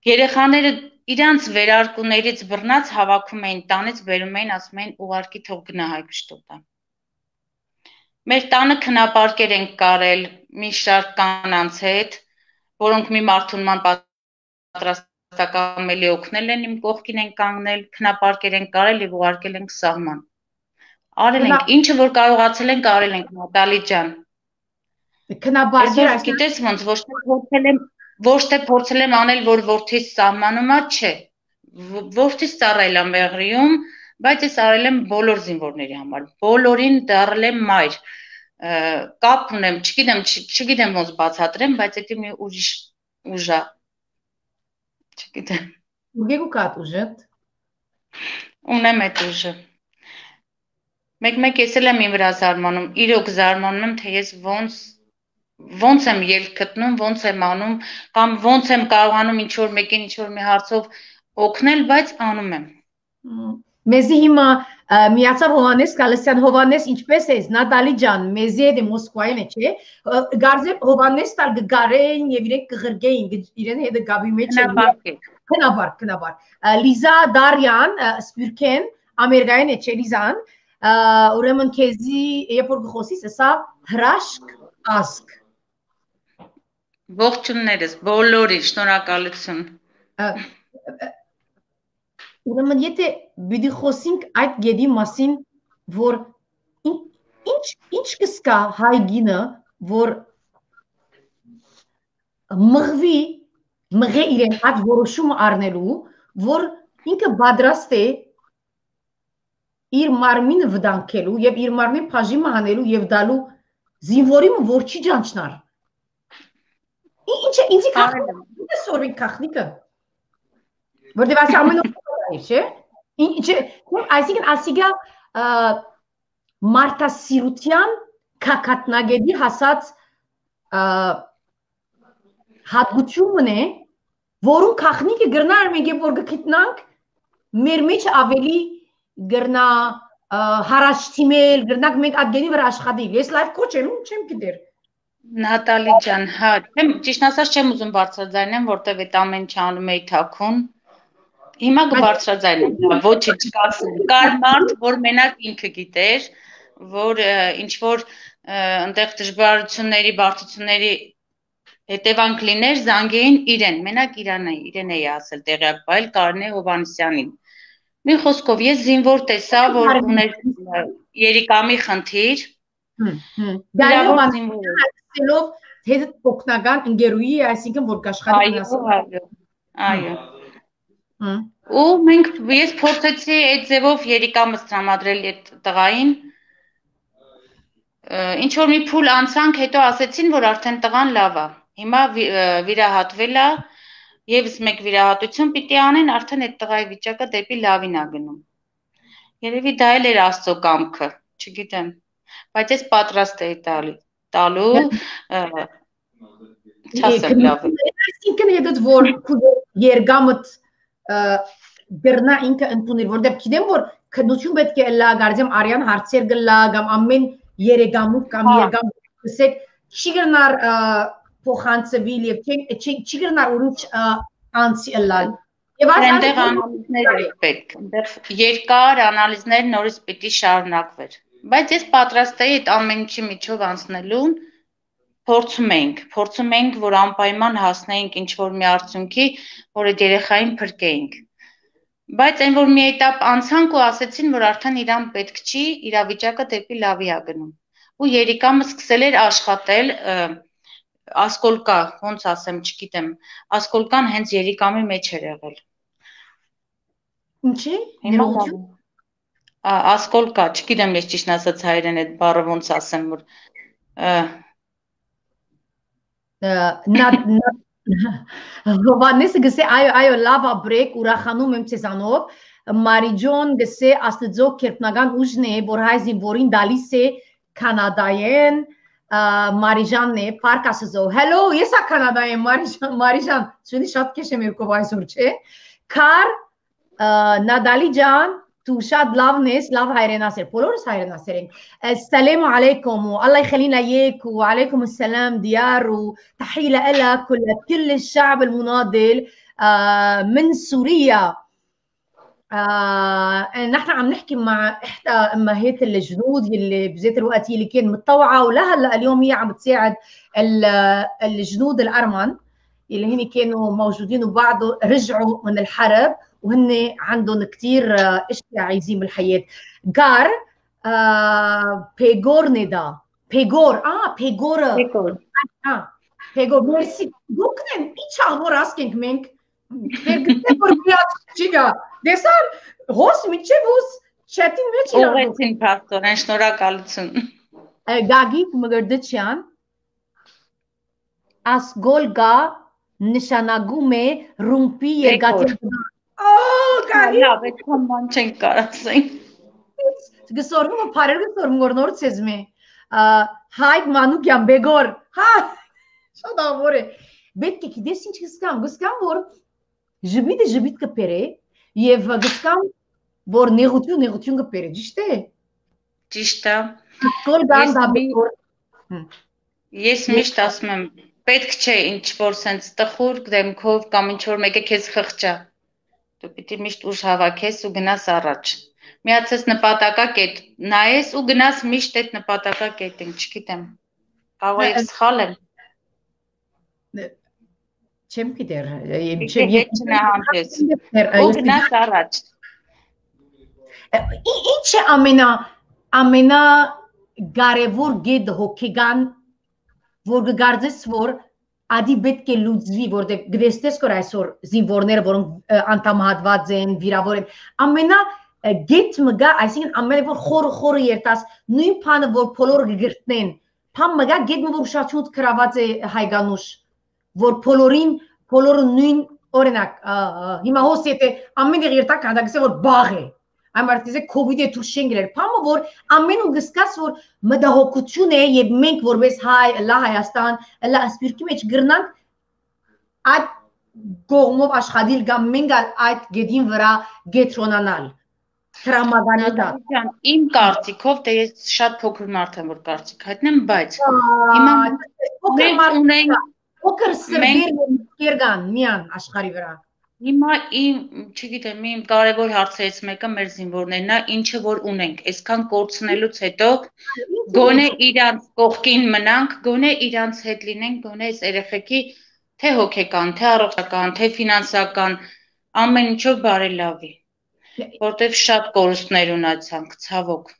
երեխաները իրանց վերարկուներից բռնած հավաքում էին տանից, բերում էին, ասում էին ուղարկի թող գնա Հայկշտոտա։ Մեր տանը քնապարկեր ենք կարել մի շարք կանանց հետ, որոնք մի մարդու նման պատրաստական էլի օգնել են, իմ կողքին են կանգնել, քնապարկեր են կարել եւ ուղարկել ենք սահման։ Արել ենք, ինչը որ կարողացել ենք, արել ենք, Նատալի ջան։ Քնապարկեր, գիտես ոնց, ոչ թե փորձել եմ անել, որ որդիս սահմանում է, չէ։ Որդիս ծառայել է Մեղրիում, բայց ես արել եմ բոլոր զինվորների համար, բոլորին դառել եմ մայր։ Կապ ունեմ, չգիտեմ ոնց բացատրեմ, բայց դա մի ուրիշ ուժ է։ Չգիտեմ։ Ուղղակի կատ ուժդ։ Ունեմ այդ ուժը։ Մեկ-մեկ ես էլ եմ իմ վրա զարմանում, իրոք զարմանում եմ, թե ես ոնց եմ ելք գտնում, ոնց եմ անում, կամ ոնց եմ կարողանում ինչ-որ մեկին ինչ-որ մի հարցով օգնել, բայց անում եմ։ Մեզի հիմա միացավ Հովանես Գալստյան, Հովանես ինչպես ես, Նատալի ջան, մեզի հետ Մոսկվային է, չէ։ Գարձեմ Հովանես տալ գարեն եւ իրենք կղրգեին, իրեն հետ գաբի մեջ է։ Քնաբար։ Լիզա Դարյան, Սպյուրքեն, Ամերիկայեն է, չէ Լիզան։ Ուրեմն քեզի երբ որ գխոսիս, սա հրաշք ասկ։ Ողջուններս, բոլորին շնորհակալություն։ Ուրեմն եթե պիտի խոսենք այդ գեդի մասին, որ ինչ կսկա հայ գինը, որ մղե իրեն այդ որոշումը առնելու, որ ինքը պատրաստ է իր մարմինը վտանգելու եւ իր մարմին բաժիմը հանելու եւ դալու զինվորիմը որ չի ճանչնար։ Ինչ է ինձի քաղաքը սորվի քաղաքնիկը։ Որտեւ ասի ամենօրյա չէ։ Ինչ այսինքն ասիգա մարտասիրության կակատնագետի հասած հատկությունն է, որում քաղաքնիկը գրնար մենք երբ որ գտնանք մեր մեջ ավելի գրնա հարաշտիմել, գրնակ մենք ադգենի վրա աշխատենք։ Ես լայվ կոչ եմ, չեմ գիտեր։ Նատալի ջան, հա, ճիշտ ասած չեմ ուզում բարձրաձայնեմ, որտեվ այդ ամեն ինչ անում էի թաքուն։ Հիմա կբարձրաձայնեմ, ոչինչ կասեմ։ Կար մարդ, որ մենակ ինքը գիտեր, որ ինչ որ այնտեղ դժվարությունների, բարդությունների հետևանք լիներ, զանգեին իրեն, մենակ իրեն էի ասել տեղյակ բայել Կարինե Հովհաննիսյանին։ Մի խոսքով ես զինվոր տեսա, որ ուներ Երիկամի խնդիր։ Դարիով անցելով հետ օգնական ընկերուի, այսինքն որ կաշխատի Այո։ Ու ես փորձեցի այդ ձևով Երիկամը տրամադրել այդ տղային։ Ինչ որ մի փուլ անցանք, հետո ասեցին, որ արդեն տղան լավ է։ Հիմա վիրահատվել է, եւս մեկ վիրահատություն պիտի անեն, արդեն այդ տղայի վիճակը դեպի լավին է գնում։ Երևի դա էլ էր Աստծո կամքը, չգիտեմ, բայց ես պատրաստ էի տալու չասեմ լավ։ Այսինքն հետդ որ երգամդ գրնա ինքը ընդունել, որտեղ գիտեմ որ քննություն պետք է լա, գարձեմ արյան հարցեր գլա, կամ ամեն երեգամուտ կամ երգամուտ կսեք, չի գրնար փոխանցվել եւ չի գրնար ուրուչ անցի ըլլալ։ Եվ այնտեղ անալիզներ էր պետք, այնտեղ երկար անալիզներ նորից պիտի շարունակվեր։ Բայց ես պատրաստ էի այդ ամեն ինչի միջով անցնելուն, փորձում ենք, որ անպայման հասնեինք ինչ-որ մի արդյունքի, որ այդ երեխային փրկեինք։ Բայց այն որ մի этап անցանք ու ասեցին, որ արդեն իրան պետք չի, իրավիճակը դեպի լավի է գնում։ Ու Երիկամը սկսել էր աշխատել ասկոլկա, ոնց ասեմ, չգիտեմ, ասկոլկան հենց Երիկամի մեջ էր եղել։ Ինչի՞։ ասկոլ կա, չգիտեմ ես ճիշտ ասած հայերեն այդ բառը ոնց ասեմ, որ Հովանեսը գսե այո լավ ապրեք ուրախանում եմ ցեզանով Մարիջոն գսե աստծո կերպնական ուժն է որ հայ զինվորին դալիս է կանադայեն Մարիջանն է Պարկ ասծո Hello ես ա կանադայեն Մարիջան ցույցի շատ քեշ եմ երկով այսօր չէ Քար Նադալի ջան تو شاد لاف ناس لاف هايرين ناصر بولورس هايرين ناصرين السلام عليكم والله يخلينا اياك وعليكم السلام ديار وتحيه لك ولكل الشعب المناضل من سوريا نحن عم نحكي مع احدى امهات الجنود اللي بذات الوقت اللي كان متطوعه ولهلا اليوم هي عم تساعد الجنود الارمن اللي هن كانوا موجودين وبعض رجعوا من الحرب وهن عندهم كثير اشياء عايزين بالحياه جار بيغور ندا بيغور بيغور ميرسي بوكن ايش عمر اسكينج منك بيغور بيات چիգա դեսան հոս միջև ուս չեթին մեջ իրար օգեցին պաստորեն շնորհակալություն Գագիկ Մգրդչյան ասգոլգա նշանակում է ռումպի երկաթի Լավ, այդքան բան չենք կարասենք Գսորվում է փարեր գսորվում որ նոր ցեզմ է Հայկ Մանուկյան Բեգոր հա շատ ավոր է պետք է գիտես ինչ գսկամ որ ժբիտ կպերը եւ գսկամ որ նեղություն կպերը ճիշտ է ճիշտ է Գոլգան դա Բեգոր Ես միշտ ասում եմ պետք չէ ինչ որ sense տխուր դեմքով կամ ինչ որ մեկը քեզ խղճա Դու պիտի միշտ ուժ հավաքես ու գնաս առաջ։ Միացես նպատակակետ, նայես ու գնաս միշտ այդ նպատակակետին, չգիտեմ։ Կարող է սխալ եմ։ Չեմ գիտեր, չնահանջես։ Ու գնաս առաջ։ Ինչ է ամենա կարևոր գետ հոգեգան, որ գարձես որ Ադի պետք է լուծվի, որտեղ գտեսես որ այսօր զինվորները, որոնք անդամահատված են, վիրավոր են, ամենա գետ մգա, այսինքն ամենը որ խորը երտաս, նույն բանը որ բոլորը գգրտնեն, բան մգա գետ որ ուշադրություն կրաված է հայգանուշ, որ բոլորը նույն օրինակ, հիմա հոս եթե ամեն երտակ հանդակսե որ բաղ է, Այն մարդիզը կովիդը դուրս չեն գերել, բանը որ ամեն ու գսկաս որ մտահոգություն է եւ մենք որպես հայ, լա Հայաստան, լա ասպիրկի մեջ գրնանք այդ կողմով աշխատել կամ մենք այդ գեդին վրա գետրոնանալ, տրամադանալ Իմ կարծիքով, դե ես շատ փոքր մարդ եմ որ կարծիք հայտնեմ, բայց հիմա մենք փոքր սրբեր կերգան միան աշխարհի վրա Հիմա չգիտեմ, իմ կարևոր հարցերից մեկը մեր զինվորներն է, ինչը որ ունենք, այսքան կորցնելուց հետո գոնե իրանց կողքին մնանք, գոնե իրանց հետ լինենք, գոնե այս երեխեքի թե հոգեկան, թե առողջական, թե ֆինանսական, ամեն ինչով բարելավի, որտեղ շատ կորուստներ ունեցանք, ցավոք։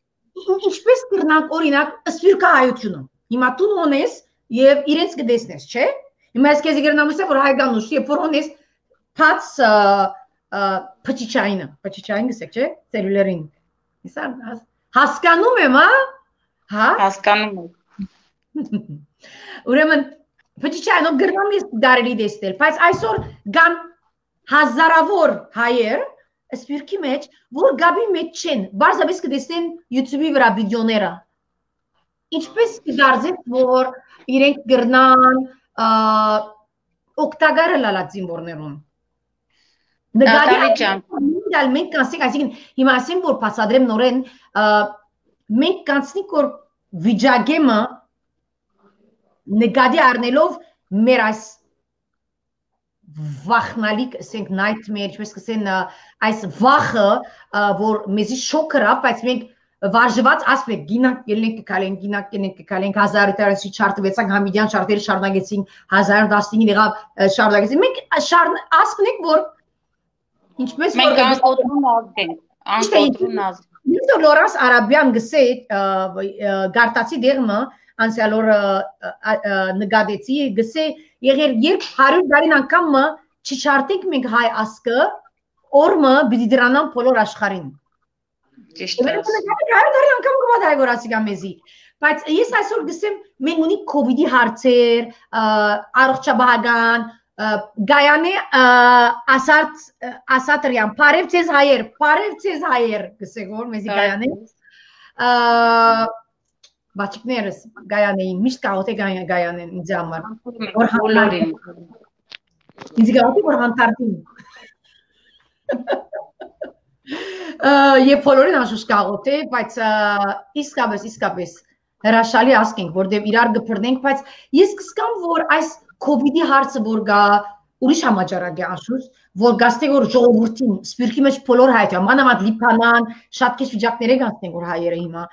Ինչպես կրնանք օրինակ սփյուռքահայությունը։ Հիմա դու ունես եւ իրենց կտեսնես, չէ՞։ Հիմա ես քեզ գերնամուս որ հայգանուշ, երբ որ ունես Փած փչիչային գսեք չէ ցելուլերին Իսա հասկանում եմ հա հասկանում եմ Ուրեմն փչիչայինով գրնամ ես դարելի դեսնել բայց այսօր գան հազարավոր հայեր սպիրկի մեջ որ գաբի մեջ չեն բարձրապես կդեսնեն YouTube-ի վրա վիդեոները ինչպես կդարձեն որ իրենք գրնան օկտագարը լալած զինվորներուն Նատալի ջան մենք կանցնենք այսինքն հիմա ասեմ որ բացադրեմ նորեն մենք կանցնենք որ վիճակեմը նկատի առնելով մեր այս վախնալիք ասենք nightmare ինչպես կսեն այս վախը որ մեզի շոկ կրավ բայց մենք վարժված ասենք գինակ ելնենք կկալենք 1000-ի չարտվեցանք համիդյան չարտերը շարունակեցինք 1015-ին եղավ շարունակեցինք մենք ասենք որ Ինչպես որ մենք անկոտրուն ազգենք, անկոտրուն ազգ։ Իսկ Լորաս Արաբյան գսե գարտացի դերմը անցյալ օր նկատեցի գսե եղեր երբ 100 տարին անգամ չչարտենք մենք հայ ասկը օրը պիտի դրանան բոլոր աշխարհին։ ճիշտ է ասում։ Դարի անգամ կմատάει որ ասի կամ մեզի։ Բայց ես այսօր գսեմ մենք ունի կովիդի հարցեր, առողջապահական, գայանե ասատրյան, բարև ձեզ հայեր գսեք որ մեզի գայանե։ Բացիկներս գայանեին, միշտ կաղոտ է գայանեն ինձ համար։ Բոլորին։ Ինձ գաղոտ է որ հանտարտին։ Եվ բոլորին անշուշտ կաղոտ է, բայց իսկապես հրաշալի ասկենք, որտև իրար գպրնենք, բայց ես կսկամ, որ այս կովիդի հարցը որ գա ուրիշ համաճարակ է անշուշտ, որ գաստեք որ ժողովուրդին, սպիրկի մեջ բոլոր հայտյա, մանավանդ լիպանան, շատ քիչ վիճակներ է գաստենք որ հայերը հիմա,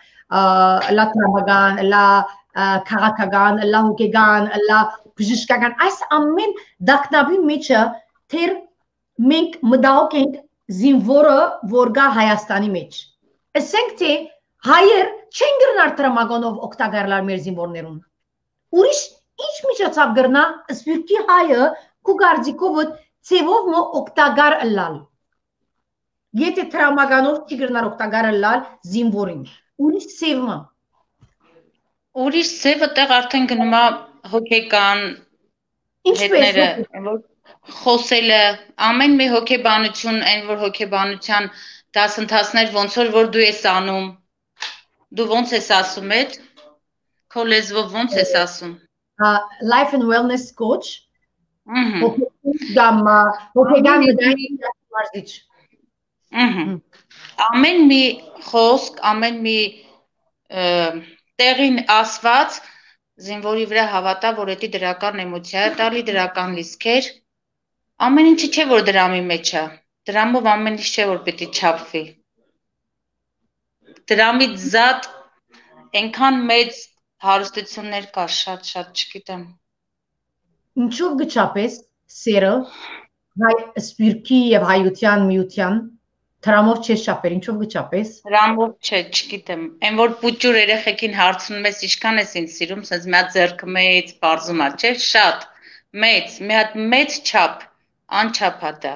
լա տրամական, լա քաղաքական, լա հոգեգան, լա բժշկական, այս ամեն դակնաբի մեջը թեր մենք մտահոգ ենք զինվորը որ գա Հայաստանի մեջ։ Ասենք թե հայեր չեն գրնար տրամագանով օգտագարլար մեր զինվորներուն։ Ուրիշ ինչ միջոցով գրնա սպիրկի հայը քու գարձիկով ցևով մո օգտագար լալ։ Եթե տրամագանով չի գրնար օգտագար լալ զինվորին։ Ուրիշ ցևը։ Ուրիշ ցևը տեղ արդեն գնում է հոգեկան հետները, որ խոսելը, ամեն մի հոգեբանություն, այն որ հոգեբանության դասընթացներ ոնց որ դու ես անում, դու ոնց ես ասում այդ, քո լեզվով ոնց ես ասում։ Life and wellness coach։ Հոգեգան մարզիչ։ Ամեն մի խոսք, ամեն մի տեղին ասված զինվորի վրա հավատա, որ դա դրական էմոցիա է տալի, դրական լիցքեր, ամեն ինչը չէ որ դրամի մեջ է, դրամով ամեն ինչ չէ որ պետք է չափվի։ Դրամից զատ այնքան մեծ հարստություններ կա, շատ չգիտեմ։ Ինչով գճապես սերը հայ սպիրկի եւ հայության միության դրամով չէ շապեր, ինչով գճապես։ Դրամով չէ, չգիտեմ։ Այն որ պուճուր երեխեքին հարցնում ես ինչքան ես ինձ սիրում, ասես մի հատ ձեռքը մեծ, բարձում է, չէ, շատ մեծ, մի հատ մեծ չափ, անչափ է դա։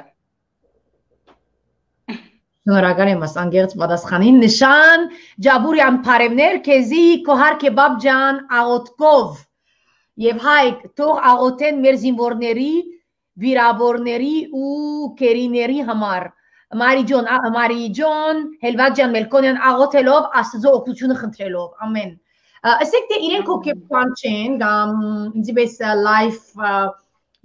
Շնորհակալ եմ անգերց պատասխանին նշան ջաբուրյան բարևներ քեզի կոհար կեբաբ ջան աղոթքով եւ հայք թող աղոթեն մեր զինվորների վիրավորների ու կերիների համար Մարի ջոն Հելվատ ջան Մելքոնյան աղոթելով Աստծո օգնությունը խնդրելով ամեն ասեք թե իրենք հոգեբան չեն կամ ինձ պես life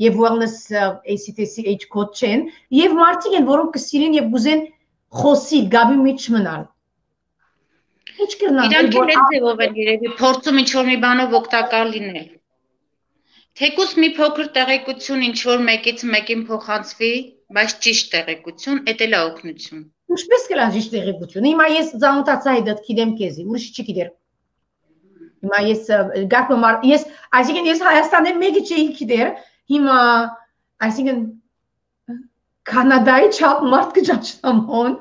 եւ wellness ACTCH coach չեն եւ մարդիկ են որոնք կսիրեն եւ գուզեն խոսիլ գաբի մեջ մնալ։ Ինչ կրնան։ Իրանք էլ այդ ձևով են երևի փորձում ինչ որ մի բանով օգտակար լինել։ Թեկուզ մի փոքր տեղեկություն ինչ որ մեկից մեկին փոխանցվի, բայց ճիշտ տեղեկություն, դա էլ է օգնություն։ Ինչպես կլա ճիշտ տեղեկություն։ Հիմա ես ծանոթացա այդ գիտեմ քեզի, ուրիշ չգիտեր։ Հիմա ես գակում ես այսինքն ես Հայաստանի մեկի չէի գիտեր, հիմա այսինքն Կանադայի չափ մարդ կճաճնամոն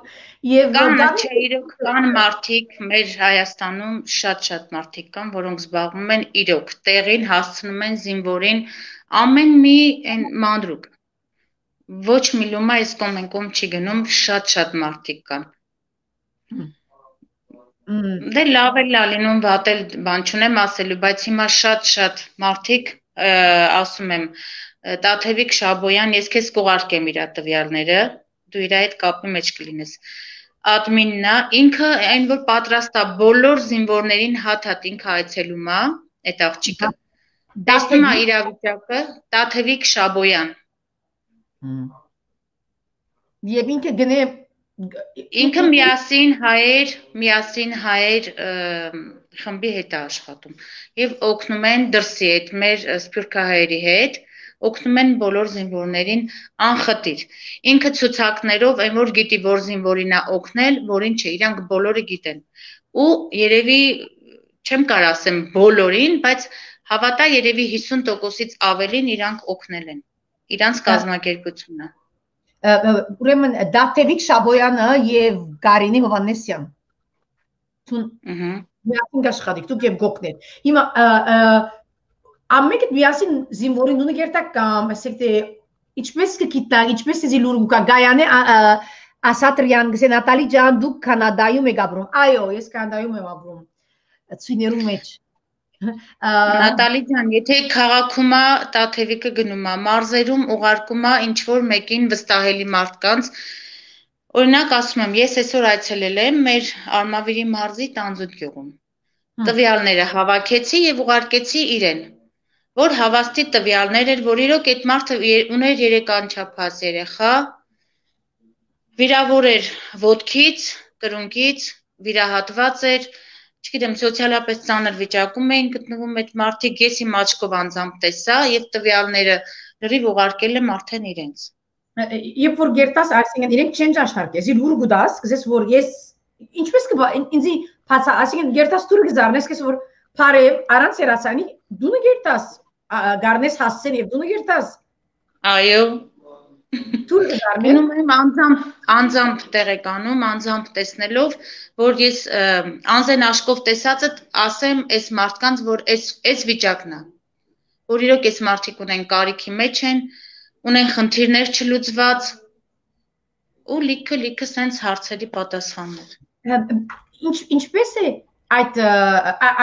եւ կան մարդիկ մեր Հայաստանում շատ մարդիկ կան, որոնք զբաղվում են իրոք տեղին հասցնում են զինվորին ամեն մի այն մանրուկ ոչ մի լումա այս կողմ են կողմ չի գնում շատ մարդիկ կան դե լավ է լինում վատ էլ բան չունեմ ասելու բայց հիմա շատ մարդիկ ասում եմ Տաթևիկ Շաբոյան, ես քեզ կուղարկեմ իր տվյալները, դու իր հետ կապի մեջ կլինես։ Ադմինն է, ինքը այն որ պատրաստ է բոլոր զինվորներին հատ ինքը այցելում է, այդ աղջիկը։ Տեսնում է իրավիճակը, Տաթևիկ Շաբոյան։ Եվ ինքը գնե ինքը միասին հայեր խմբի հետ է աշխատում եւ օգնում են դրսի հետ մեր սփյուռքահայերի հետ օգնում են բոլոր զինվորներին անխտիր։ Ինքը ցուցակներով այն որ գիտի որ զինվորին է օգնել, որին չէ, իրանք բոլորը գիտեն։ Ու երևի չեմ կարող ասեմ բոլորին, բայց հավատա երևի 50%-ից ավելին իրանք օգնել են։ Իրանց կազմակերպությունը։ Ուրեմն Դաթևիկ Շաբոյանը եւ Կարինի Հովանեսյան։ Տուն միասին աշխատիկ, դուք եւ գոկներ։ Հիմա ամենը միասին զինվորին դու գերտակ կամ ասեք թե ինչպես կգիտնա, ինչպես էզի լուրը կա գայանե Ասատրյան գսե Նատալի ջան դուք Կանադայում եք ապրում։ Այո, ես Կանադայում եմ ապրում։ Ցույներու մեջ։ Նատալի ջան, եթե քաղաքում է Տաթևիկը գնում է, մարզերում ուղարկում է ինչ որ մեկին վստահելի մարդկանց, օրինակ ասում եմ, ես այսօր այցելել եմ մեր Արմավիրի մարզի Տանձուտ գյուղում։ Տվյալները հավաքեցի եւ ուղարկեցի իրեն, որ հավաստի տվյալներ էր, որ իրոք այդ մարդը ուներ 3 անչափահաս երեխա, վիրավոր էր ոտքից, կրունկից, վիրահատված էր, չգիտեմ, սոցիալապես ծանր վիճակում էին գտնվում այդ մարդիկ, ես իմ աչքով անձամբ տեսա եւ տվյալները լրիվ ուղարկել եմ արդեն իրենց։ Երբ որ գերտաս, այսինքն իրենք չեն ճաշտարկես, իր ուր գուդաս, գսես որ ես ինչպես կբա ինձի փածա, այսինքն գերտաս դուրը գզարնես, կես որ բարև առանց երասանի դու գերտաս, գարնես հասցեն եւ դու գերտաս։ Այո։ Դուր գզարնես։ Գնում եմ անձամբ տեղեկանում, անձամբ տեսնելով, որ ես անձեն աշկով տեսածը ասեմ այս մարդկանց, որ այս վիճակն է, որ իրոք այս մարդիկ ունեն կարիքի մեջ են, ունեն խնդիրներ չլուծված ու լիքը սենց հարցերի պատասխաններ։ Ինչպես է այդ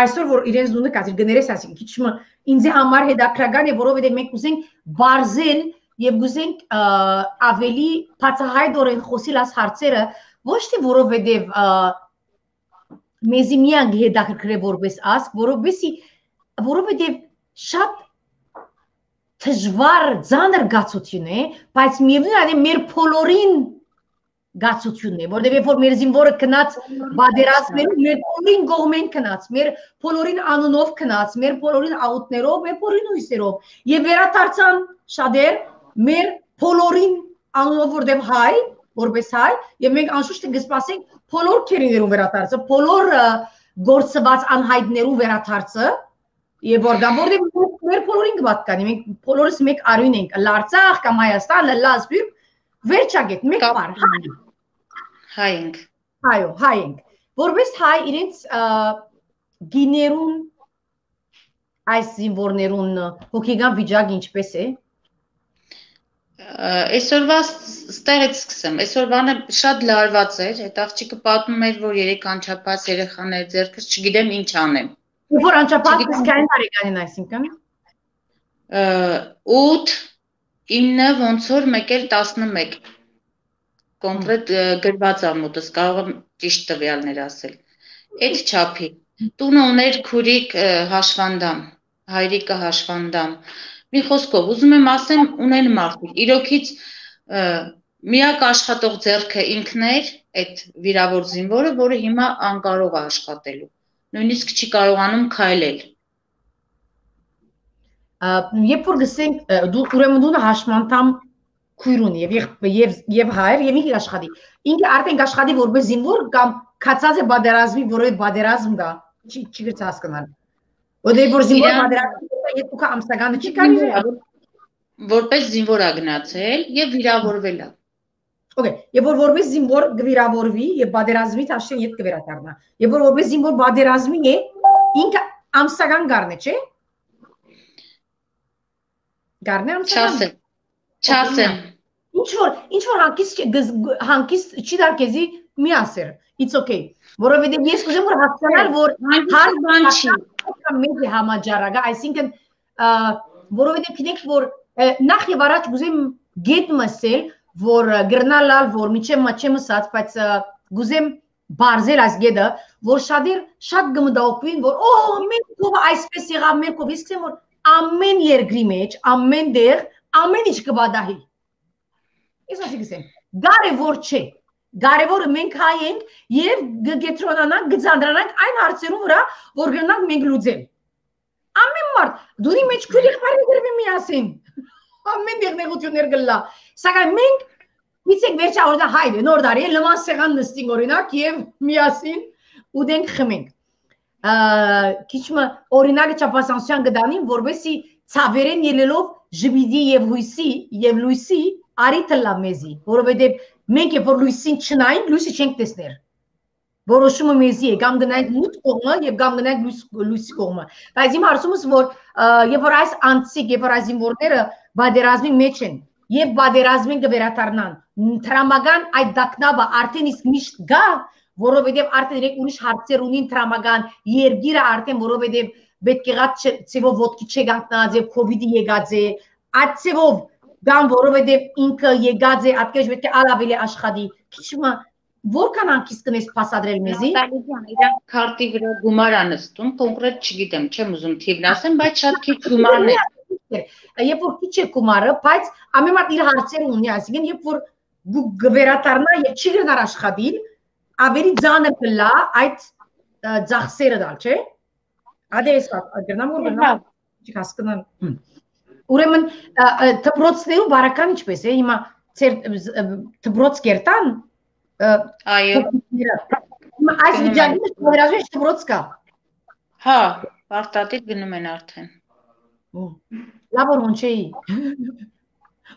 այսօր որ իրենց դու նկատիր գներես ասին քիչ ինձ համար հետաքրական է որովհետեւ մենք ուզենք բարձել եւ գուզենք ավելի բացահայտորեն խոսիլ աս հարցերը ոչ թե որովհետեւ մեզի միան հետաքրքրե որպես ասք որովհետեւ շատ դժվար ծանր գացություն է բայց միևնույն է մեր փոլորին գացությունն է որովհետեւ երբ որ մեր զինվորը կնած բادرազմերում մեր բոլորին գողմեն կնած մեր բոլորին անունով կնած մեր բոլորին աուտներով մեր բոլորին ույսերով եւ վերադարձան շատեր մեր բոլորին անունով որտեւ հայ որպես հայ եւ մենք անշուշտ կսպասենք բոլոր քերիներուն վերադարձը բոլոր գործված անհայտներու վերադարձը եւ որտեղ մեր բոլորին կպատկանի մենք բոլորս մեկ արույն ենք Լարցախ կամ Հայաստան լասբյուր վերջագետ մեկ բար հայ ենք այո հայ ենք որպես հայ իրենց գիներուն այս զինվորներուն հոգեգան վիճակը ինչպես է Այսօրվա ստեղից սկսեմ, այսօրվանը շատ լարված էր, այդ աղջիկը պատմում էր, որ 3 անչափահաս երեխաներ ձեռքս, չգիտեմ ինչ անեմ։ Որ անչափահաս կային տարեկանին այսինքն 8, 9, ոնց որ մեկ էլ 11 կոնկրետ գրված է մոտս, կարող եմ ճիշտ տվյալներ ասել։ Այդ չափի։ Տունը ուներ քուրիկ հաշվանդամ, հայրիկը հաշվանդամ։ Մի խոսքով ուզում եմ ասեմ ունեն մարդիկ իրոքից միակ աշխատող ձեռքը ինքն էր այդ վիրավոր զինվորը որը հիմա անկարող է աշխատելու նույնիսկ չի կարողանում քայլել երբ որ գսենք դու ուրեմն դու հաշմանդամ քույր ունի եւ հայր եւ ինքը աշխատի ինքը արդեն աշխատի որպես զինվոր կամ կացած է բادرազմի որովհետեւ բادرազմ դա չի գցած հասկանալ որովհետեւ որ զինվոր բادرազմի Երկու ամսականը չի կարելի որպես զինվոր է գնացել եւ վիրավորվել է։ Okay, եւ որպես զինվոր գվիրավորվի եւ բادرազմի տաշեն ետ կվերադառնա։ Եվ որպես զինվոր բادرազմի է ինքը ամսական գարնե, չէ՞։ Գարնե ամսական։ Չասեմ։ Ինչ որ հանկիստ չի դարկեզի մի ասեր։ It's okay։ Որովհետեւ ես կուզեմ որ հասկանալ որ հարց բան չի։ Մեծ համաճարակը, այսինքն որովհետեւ գիտեք որ նախ եւ առաջ գուզեմ գետ մսել որ գրնալալ որ միջև մաչեմ ասած բայց գուզեմ բարձել այս գետը որ շատ գմդակվին որ մենք կով այսպես եղավ մենք կով իսկ որ ամեն երկրի մեջ ամեն դեր ամեն ինչ կբադահի ես ասեմ կարևոր չէ Կարևորը մենք հայ ենք եւ գետրոնանանք գծանդրանանք այն հարցերու վրա որ գնանք մենք լուծել ամեն մարդ դուրի մեջ քույրի խարի դրվի միասին ամեն դեղնեղություններ գլա սակայն մենք միցեք վերջա օրդա հայդը նոր դարի լման սեղան նստինք օրինակ եւ միասին ուդենք խմենք քիչմը օրինակը չափասանցության գտանին որովհետեւ ցավերեն ելելով ժբիդի եւ հույսի եւ լույսի արիթլա մեզի որովհետեւ մենք երբ որ լույսին չնայենք լույսը չենք տեսներ որոշումը մեզի է կամ գնանք մութ կողմը եւ կամ գնանք լույսի կողմը բայց իմ հարցումս որ երբ որ այս անցիկ երբ որ այս զինվորները բادرազմի մեջ են եւ բادرազմին կվերադառնան տրամական այդ դակնաբը արդեն իսկ միշտ գա, որովհետև արդեն իրենք ուրիշ հարցեր ունին տրամական երգիրը արդեն որովհետև պետք եղած ծևով ոտքի չեգանքնած եւ կովիդի եկած է, այդ ծևով գան որովհետև ինքը եկած է, այդքեջ պետք է ավելի աշխատի։ Քիչմա որքան անկիս կնես փասադրել մեզի։ Իրանք քարտի վրա գումար անստում, կոնկրետ չգիտեմ, չեմ ուզում թիվն ասեմ, բայց շատ քիչ գումարն է։ Երբ որ քիչ է գումարը, բայց ամեն մարդ իր հարցերը ունի, այսինքն երբ որ գվերատարնա եւ չի գնար աշխատիլ, ավելի ծանր կլա այդ ծախսերը դալ, չէ՞։ Ադես գրնամ որ գնա չհասկանան։ Ուրեմն դպրոցներու բարական ինչպես է հիմա ծեր դպրոց կերտան Այո։ Այս վիճակի մեջ հրաժեշտ դպրոց կա։ Հա, պարտադիր գնում են արդեն։ Լավ որ ոնց էի։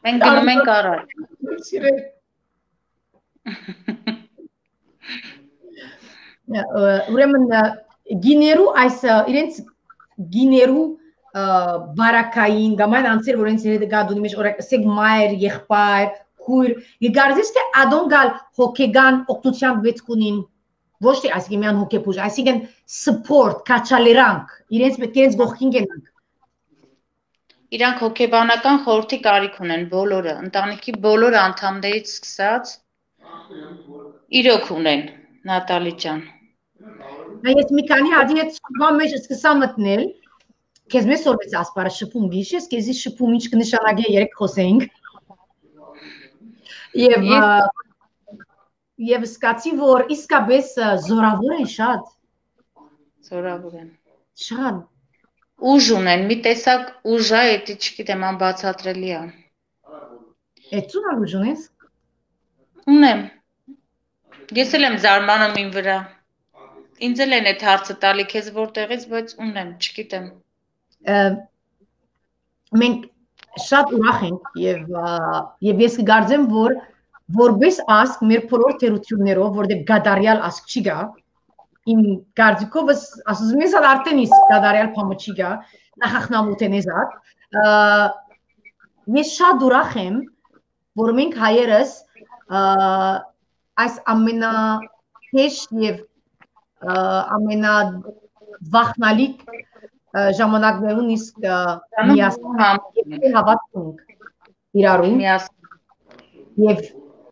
Մենք գնում ենք առաջ։ Ուրեմն գիներու այս իրենց գիներու բարակային կամ այն անձեր որ իրենց հետ գադունի մեջ օրակ ասեք մայր, եղբայր, քույր, գարզես թե ադոն գալ հոգեգան օգնության պետքունին ոչ թե այսինքն միան հոգեբուժ, այսինքն support, կաչալերանք, իրենց պետք է իրենց գողքին գնանք։ Իրանք հոգեբանական խորհրդի կարիք ունեն բոլորը, ընտանիքի բոլոր անդամներից սկսած իրոք ունեն, Նատալի ջան։ Ես մի քանի հատի հետ շփման մեջ սկսա մտնել, քեզ մեզ սորվեց ասպարը շփում գիշես, քեզի շփում ինչ կնշանակի երեք խոսեինք։ Եվ սկացի, որ իսկապես զորավոր են շատ։ Զորավոր են։ Շատ։ Ուժ ունեն, մի տեսակ ուժ է, դա չգիտեմ, անբացատրելի է։ Էդու նա ուժ ունես։ Ունեմ։ Ես էլ եմ զարմանում իմ վրա։ Ինձ էլ են այդ հարցը տալի քեզ որտեղից, բայց ունեմ, չգիտեմ։ Մենք շատ ուրախ ենք եւ ես կգարձեմ, որ որպես ասկ մեր բոլոր թերություններով, որտեղ գադարյալ ասկ չի գա, իմ գարձիկովս ասում ես արդեն իսկ գադարյալ փամը չի գա, նախախնամուտ են եզատ, ես շատ ուրախ եմ, որ մենք հայերս այս ամենահեշտ եւ ամենավախնալիք ժամանակներուն իսկ միասին հավատում իրարու եւ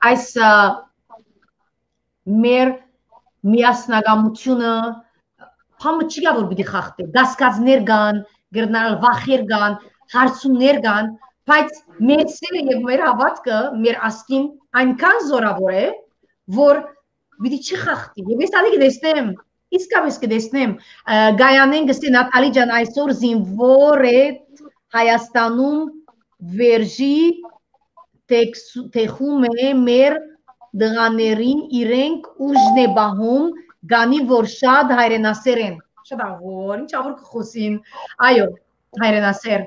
այս մեր միասնագամությունը փամը չի գա որ պիտի խախտի գասկածներ կան գրնալ վախեր կան հարցումներ կան բայց մեր սերը եւ մեր հավատքը մեր ասկին այնքան զորավոր է որ պիտի չխախտի եւ ես ալի կտեսնեմ իսկապես կտեսնեմ գայանեն գստի Նատալի ջան այսօր զինվոր է Հայաստանում վերջի տեխում է մեր դղաներին իրենք ուժն է բահում գանի որ շատ հայրենասեր են շատ ավոր ինչ ավոր կխոսին այո հայրենասեր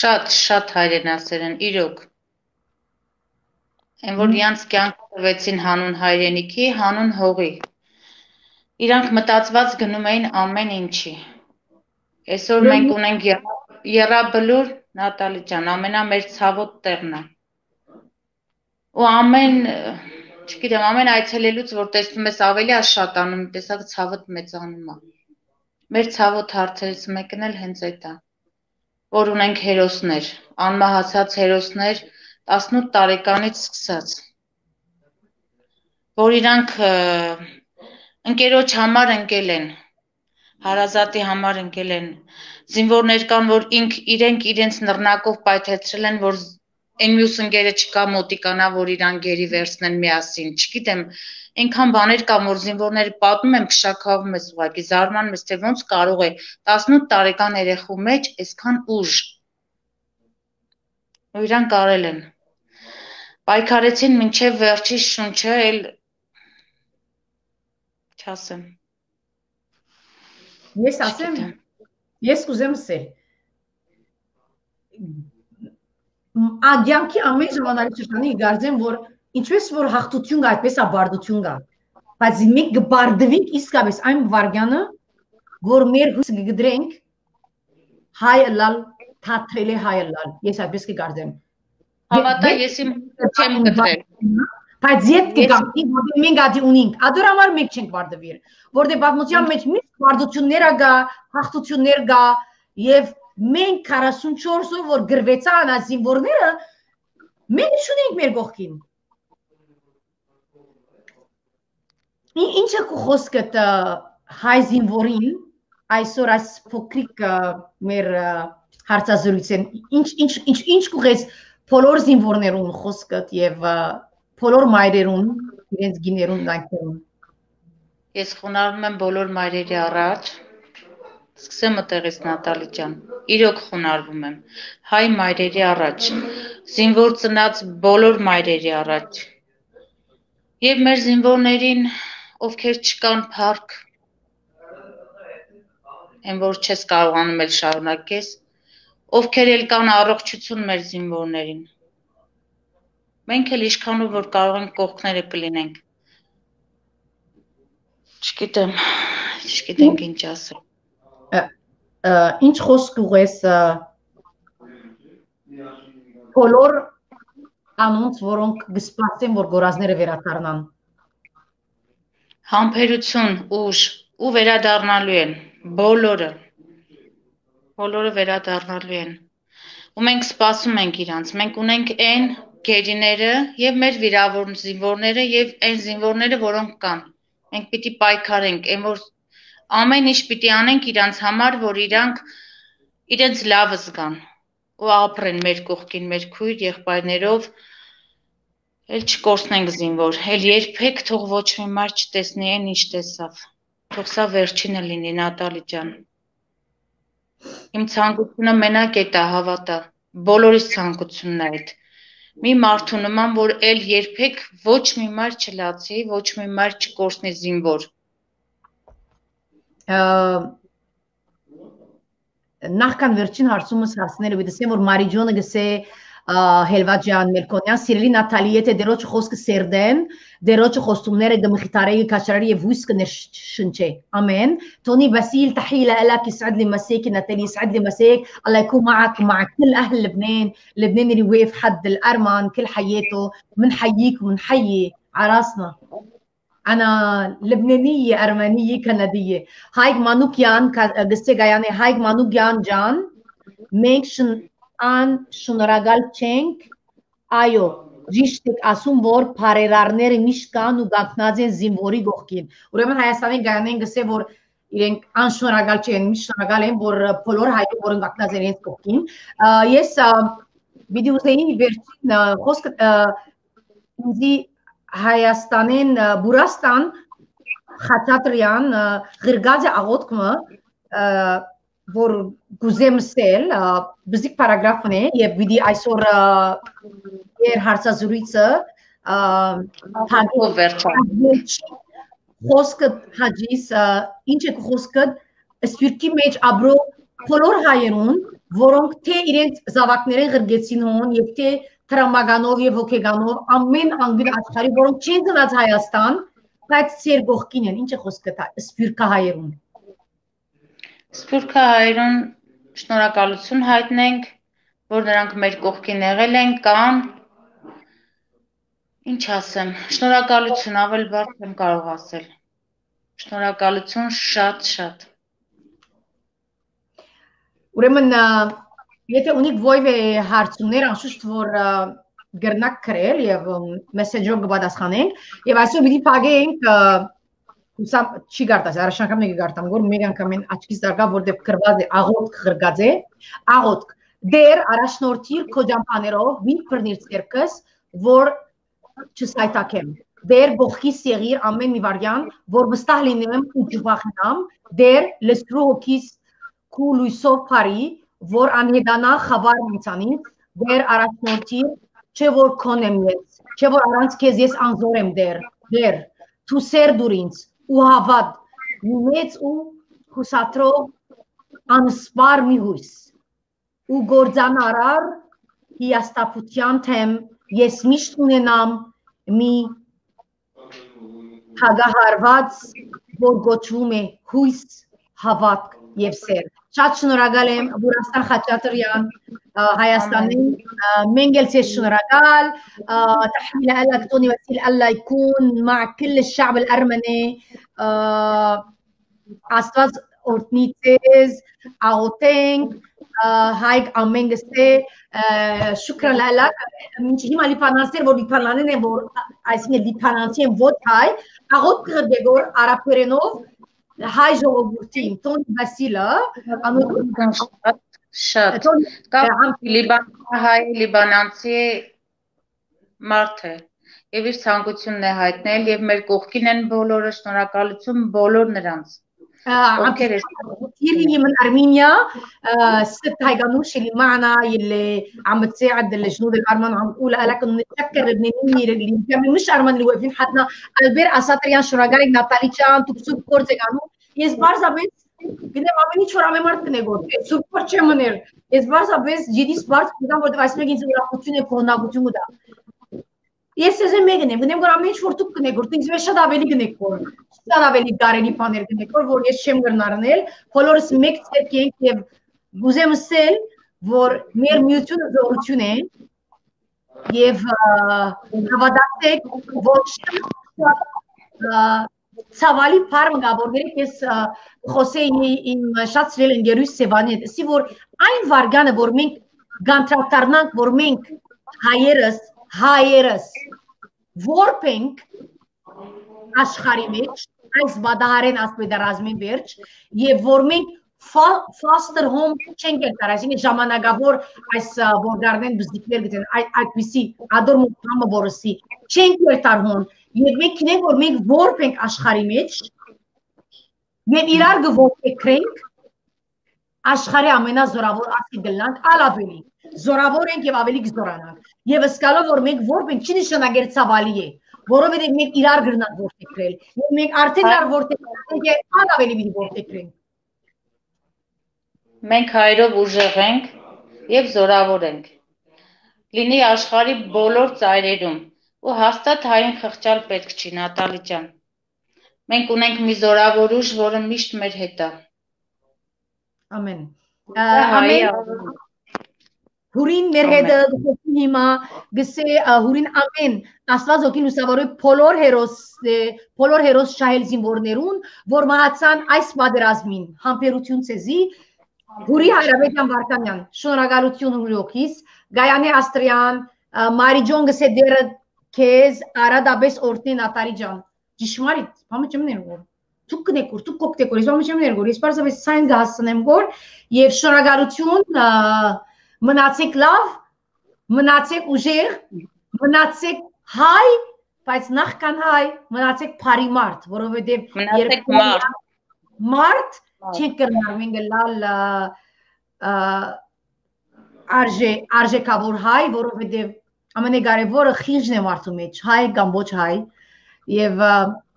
շատ հայրենասեր են իրոք այն որ իրանց կյանք տվեցին հանուն հայրենիքի հանուն հողի իրանք մտածված գնում էին ամեն ինչի այսօր մենք ունենք եռաբլուր Նատալի ջան ամենամեծ ցավոտ տեղն է ու չգիտեմ ամեն այցելելուց որ տեսնում ես ավելի է շատանում տեսակ ցավոտ մեծանում է մեր ցավոտ հարցերից մեկն էլ հենց այդ է որ ունենք հերոսներ անմահացած հերոսներ 18 տարեկանից սկսած որ իրանք ընկերոջ համար ընկել են հարազատի համար ընկել են զինվորներ կան որ իրենք իրենց նռնակով պայթեցրել են որ այն մյուս ընկերը չկա մոտիկանա որ իրան գերի վերցնեն միասին չգիտեմ այնքան բաներ կան որ զինվորները պատմում եմ քշաքավում ես ուղղակի զարմանում ես թե ոնց կարող է 18 տարեկան երեխու մեջ այսքան ուժ ու իրանք արել են պայքարեցին մինչև վերջի շունչը էլ չասեմ ես ասեմ ես կուզեմ ասել ագյանքի ամեն ժամանակաշրջանի գարձեմ որ ինչպես որ հաղթություն կա այդպես է բարդություն կա բայց մենք կբարդվենք իսկապես այն վարյանը որ մեր հույսը կգրենք հայ լալ թատրել է հայ լալ ես այդպես կգարձեմ Հավատա, ես իմ չեմ կտրել։ Բայց յետ կգանքի, որտեղ մենք ադի ունենք, ադոր համար մենք չենք վարդվիր, որտեղ պատմության մեջ միշտ վարդություններ գա, հաղթություններ գա, եւ մենք 44-ով որ գրվեցան այս զինվորները, մենք չունենք մեր գողքին։ Ինչը խոսքը հայ զինվորին այսօր այս փոքրիկ մեր հարցազրույցին ինչ կուղես բոլոր զինվորներուն խոսքը եւ բոլոր մայրերուն իրենց գիներուն դանկերուն։ Ես խոնարհվում եմ բոլոր մայրերի առաջ։ Սկսեմ այդտեղից Նատալի ջան։ Իրոք խոնարհվում եմ հայ մայրերի առաջ, զինվոր ծնած բոլոր մայրերի առաջ։ Եվ մեր զինվորներին, ովքեր չկան փառք, այն որ չես կարողանում էլ շարունակես, ովքեր էլ կան առողջություն մեր զինվորներին։ Մենք էլ ինչքանով որ կարող ենք կողքները կլինենք։ Չգիտենք ինչ ասել։ Ինչ խոսք ուղես բոլոր անոնց, որոնք գսպասեն, որ գորազները վերադառնան։ Համբերություն, ուժ ու վերադառնալու են բոլորը վերադառնալու են ու մենք սպասում ենք իրանց, մենք ունենք այն գերիները եւ մեր վիրավոր զինվորները եւ այն զինվորները, որոնք կան, մենք պիտի պայքարենք, այն որ ամեն ինչ պիտի անենք իրանց համար, որ իրանք իրենց լավը զգան ու ապրեն մեր կողքին, մեր քույր եղբայրներով, էլ չկորցնենք զինվոր, էլ երբեք թող ոչ մի մայր չտեսնի այն ինչ տեսավ, թող սա վերջինը լինի Նատալի ջան։ Իմ ցանկությունը մենակ է դա հավատա, բոլորիս ցանկությունն է այդ։ Մի մարդու նման, որ էլ երբեք ոչ մի մայր չլացի, ոչ մի մայր չկորցնի զինվոր։ Նախքան վերջին հարցումս հասները վիդեսեմ, որ Մարիջոնը գսե Հելվաջյան Մելքոնյան, սիրելի Նատալի, եթե դերոջ խոսքը սերդեն, դերոջը խոստումները գմխիտարեի կաշարի եւ հույս կնշնչե։ Ամեն. توني بسيل تحية لك يسعد لي مساك ناتالي يسعد لي مساك الله يكون معك ومع كل اهل لبنان لبنان اللي واقف حد الارمن كل حياته بنحييك وبنحيي عراسنا انا لبنانيه ارمنيه كنديه هايك مانوكيان قصه يعني هايك مانوكيان جان مينشن an շնորհակալ չենք այո ճիշտ եք ասում որ բարերարները միշտ կան ու գտնած են զինվորի գողքին ուրեմն Հայաստանի գայանեն գսե որ իրենք անշնորհակալ չեն միշտ շնորհակալ են որ բոլոր հայերը որ գտնած են իրենց գողքին ես վիդեոյի վերջին խոսքը ինձի Հայաստանեն Բուրաստան Խաչատրյան Ղրգազի աղոթքը որ գուզեմ սել բզիկ պարագրաֆն է եւ վիդի այսօր եր հարցազրույցը խոսքը հաջիս ինչ է խոսքը սպիրտի մեջ աբրո բոլոր հայերուն որոնք թե իրենց զավակներին ղրգեցին հոն եւ թե տրամագանով եւ հոգեգանով ամեն անգլ աշխարհի որոնք չեն գնաց Հայաստան բայց ծեր գողքին են ինչ է խոսքը սպիրկա հայերուն Սփյուռքը հայերուն շնորհակալություն հայտնենք, որ նրանք մեր կողքին եղել են, կան, ինչ ասեմ, շնորհակալություն ավելի բարձ եմ կարող ասել, շնորհակալություն շատ։ Ուրեմն, եթե ունիք ոյվ հարցումներ, անշուշտ որ գրնակ կրել եւ մեսեջով կպատասխանենք եւ այսօր պիտի փակենք Սա չի գարտած, առաջ անգամ եկի գարտամ, որ մեկ անգամ են աչքից դարգա, որտեղ կրված է աղոտք ղրգած է, աղոտք, դեր առաջնորդիր քո ջամփաներով, վինք բռնիր ցերկս, որ չսայթակեմ, դեր գողքիս եղիր ամեն մի վարյան, որ վստահ լինեմ ու չվախենամ, դեր լսրու հոգիս քու լույսով փարի, որ անհետանա խավար ինձանից, դեր առաջնորդիր, չէ որ քոնեմ ես, չէ որ առանց քեզ ես անզոր եմ դեր, դու սեր դուր ինձ ու հավատ մեծ ու հուսատրով անսպար մի հույս ու գործանարար հիաստապության թեմ ես միշտ ունենամ մի հագահարված որ գոչվում է հույս հավատք եւ սեր շատ շնորհակալ եմ Բուրաստան Խաչատրյան Hayastani منقل شنرقال تحميل ألكتوني وسيل الله يكون مع كل الشعب الأرمني أستاذ أورتنيتيز أوتينج هايك أمينغستي شكرا لك من شيء ما لفنانسير ودي فنانين بور أسمع دي فنانسير فوت هاي أغوت كرديجور عربيرنوف هاي جو بورتين تون بسيلة أنو Շատ Լիբանանցի մարդ է եւ իր ցանկությունն է հայտնել եւ մեր կողքին են բոլորը շնորհակալություն բոլոր նրանց ովքեր كثير من أرمينيا ست هيجانوش اللي معنا اللي عم بتساعد الجنود الأرمن عم تقول لك إنه نتشكر لبنانيين اللي مش أرمن اللي واقفين حدنا البير أساطريان شراجاري ناتالي تشان تبسط كورزي كانوا يزبار زبيت Gide mameni çorame mart ne god. Super çemenir. Ezbar sabes cidis bart kudan bod vasme ginse raputune kona gutun da. Yeseze megne. Gide gorame çortuk ne god. Tinz veşa da veli gne kor. Sada veli gareni paner gne kor. Vor yeşem gernarnel. Colors mix etken kev guzemsel vor mer mutun zorutune. Yev navadatek vor Ցավալի փառը գաբորների պես խոսեի իմ շատ սիրել ընկերուս Սևանի հետ, ասի որ այն վարգանը որ մենք գանտրատարնանք որ մենք հայերս որպենք աշխարհի մեջ այս բադահարեն ասպետարազմի վերջ եւ որ մենք faster home չենք եկար, այսինքն ժամանակավոր այս բորգարնեն բզիկներ գտեն այդպիսի ադոր մոմը որսի չենք եկար հոն Եվ մենք գիտենք, որ մենք որբ ենք աշխարհի մեջ եւ իրար գողոքենք աշխարհի ամենազորավոր ասի գլանք ալավելի զորավոր ենք եւ ավելի կզորանանք եւ սկալով որ մենք որբ ենք չի նշանակեր ցավալի է որովհետեւ մենք իրար գրնանք որտեքրել եւ մենք արդեն իրար որտեքրենք եւ ալավելի մի որտեքրենք Մենք հայրով ուժեղ ենք եւ զորավոր ենք լինի աշխարհի բոլոր ծայրերում ու հաստատ հային խղճալ պետք չի Նատալի ջան Մենք ունենք մի զորավոր ուժ, որը միշտ մեր հետ է Ամեն Ամեն Հուրին մեր հետ է հիմա գսե հուրին ամեն Աստված օգին ուսավորի բոլոր հերոս շահել զինվորներուն որ մահացան այս պատերազմին համբերություն ցեզի Հուրի Հայրաբեկյան Վարդանյան շնորհակալություն հուրոքիս Գայանի Աստրյան Մարիջոն գսե դերը Քեզ արադաբես օրտնի Նատալի ջան ճշմարիտ բամը չեմ ներգոր դու կնեկոր դու կոկտեկոր ես բամը չեմ ներգոր ես բարձրապես сайн հասնեմ գոր եւ շնորհակալություն մնացեք լավ մնացեք ուժեղ մնացեք հայ բայց նախքան հայ մնացեք բարի մարդ որովհետեւ մնացեք մարդ չենք կրնարվին գլալ արժեքավոր հայ որովհետեւ ամենակարևորը խիղճն է մարդու մեջ հայ կամ ոչ հայ եւ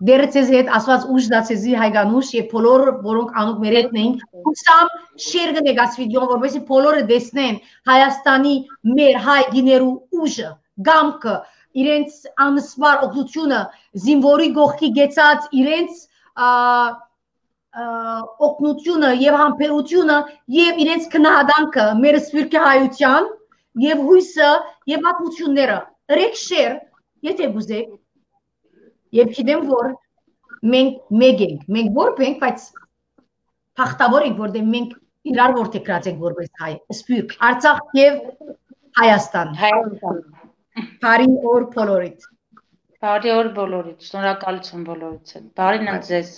դերը ցեզ հետ ասված ուժ դացեզի հայգանուշ եւ բոլոր որոնք անուք մեր հետն էին ուսամ շեր գնեգաս վիդեոն որովհետեւ բոլորը տեսնեն Հայաստանի մեր հայ գիներու ուժը գամքը իրենց անսպար օգնությունը զինվորի գողքի գեցած իրենց օգնությունը եւ համբերությունը եւ իրենց քնահանդանքը մեր սփյուռքի հայության Եվ հույսը եւ պատմությունները ռեք շեր եթե գուզեք եւ գիտեմ որ մենք մեկ ենք մենք որբ ենք բայց փախտավոր ենք որտեղ մենք իրար որտեղած ենք որպես հայ սփյուռք Արցախ եւ Հայաստան Բարի օր բոլորիդ Բարի օր բոլորիդ շնորհակալություն բոլորիդ բարին ձեզ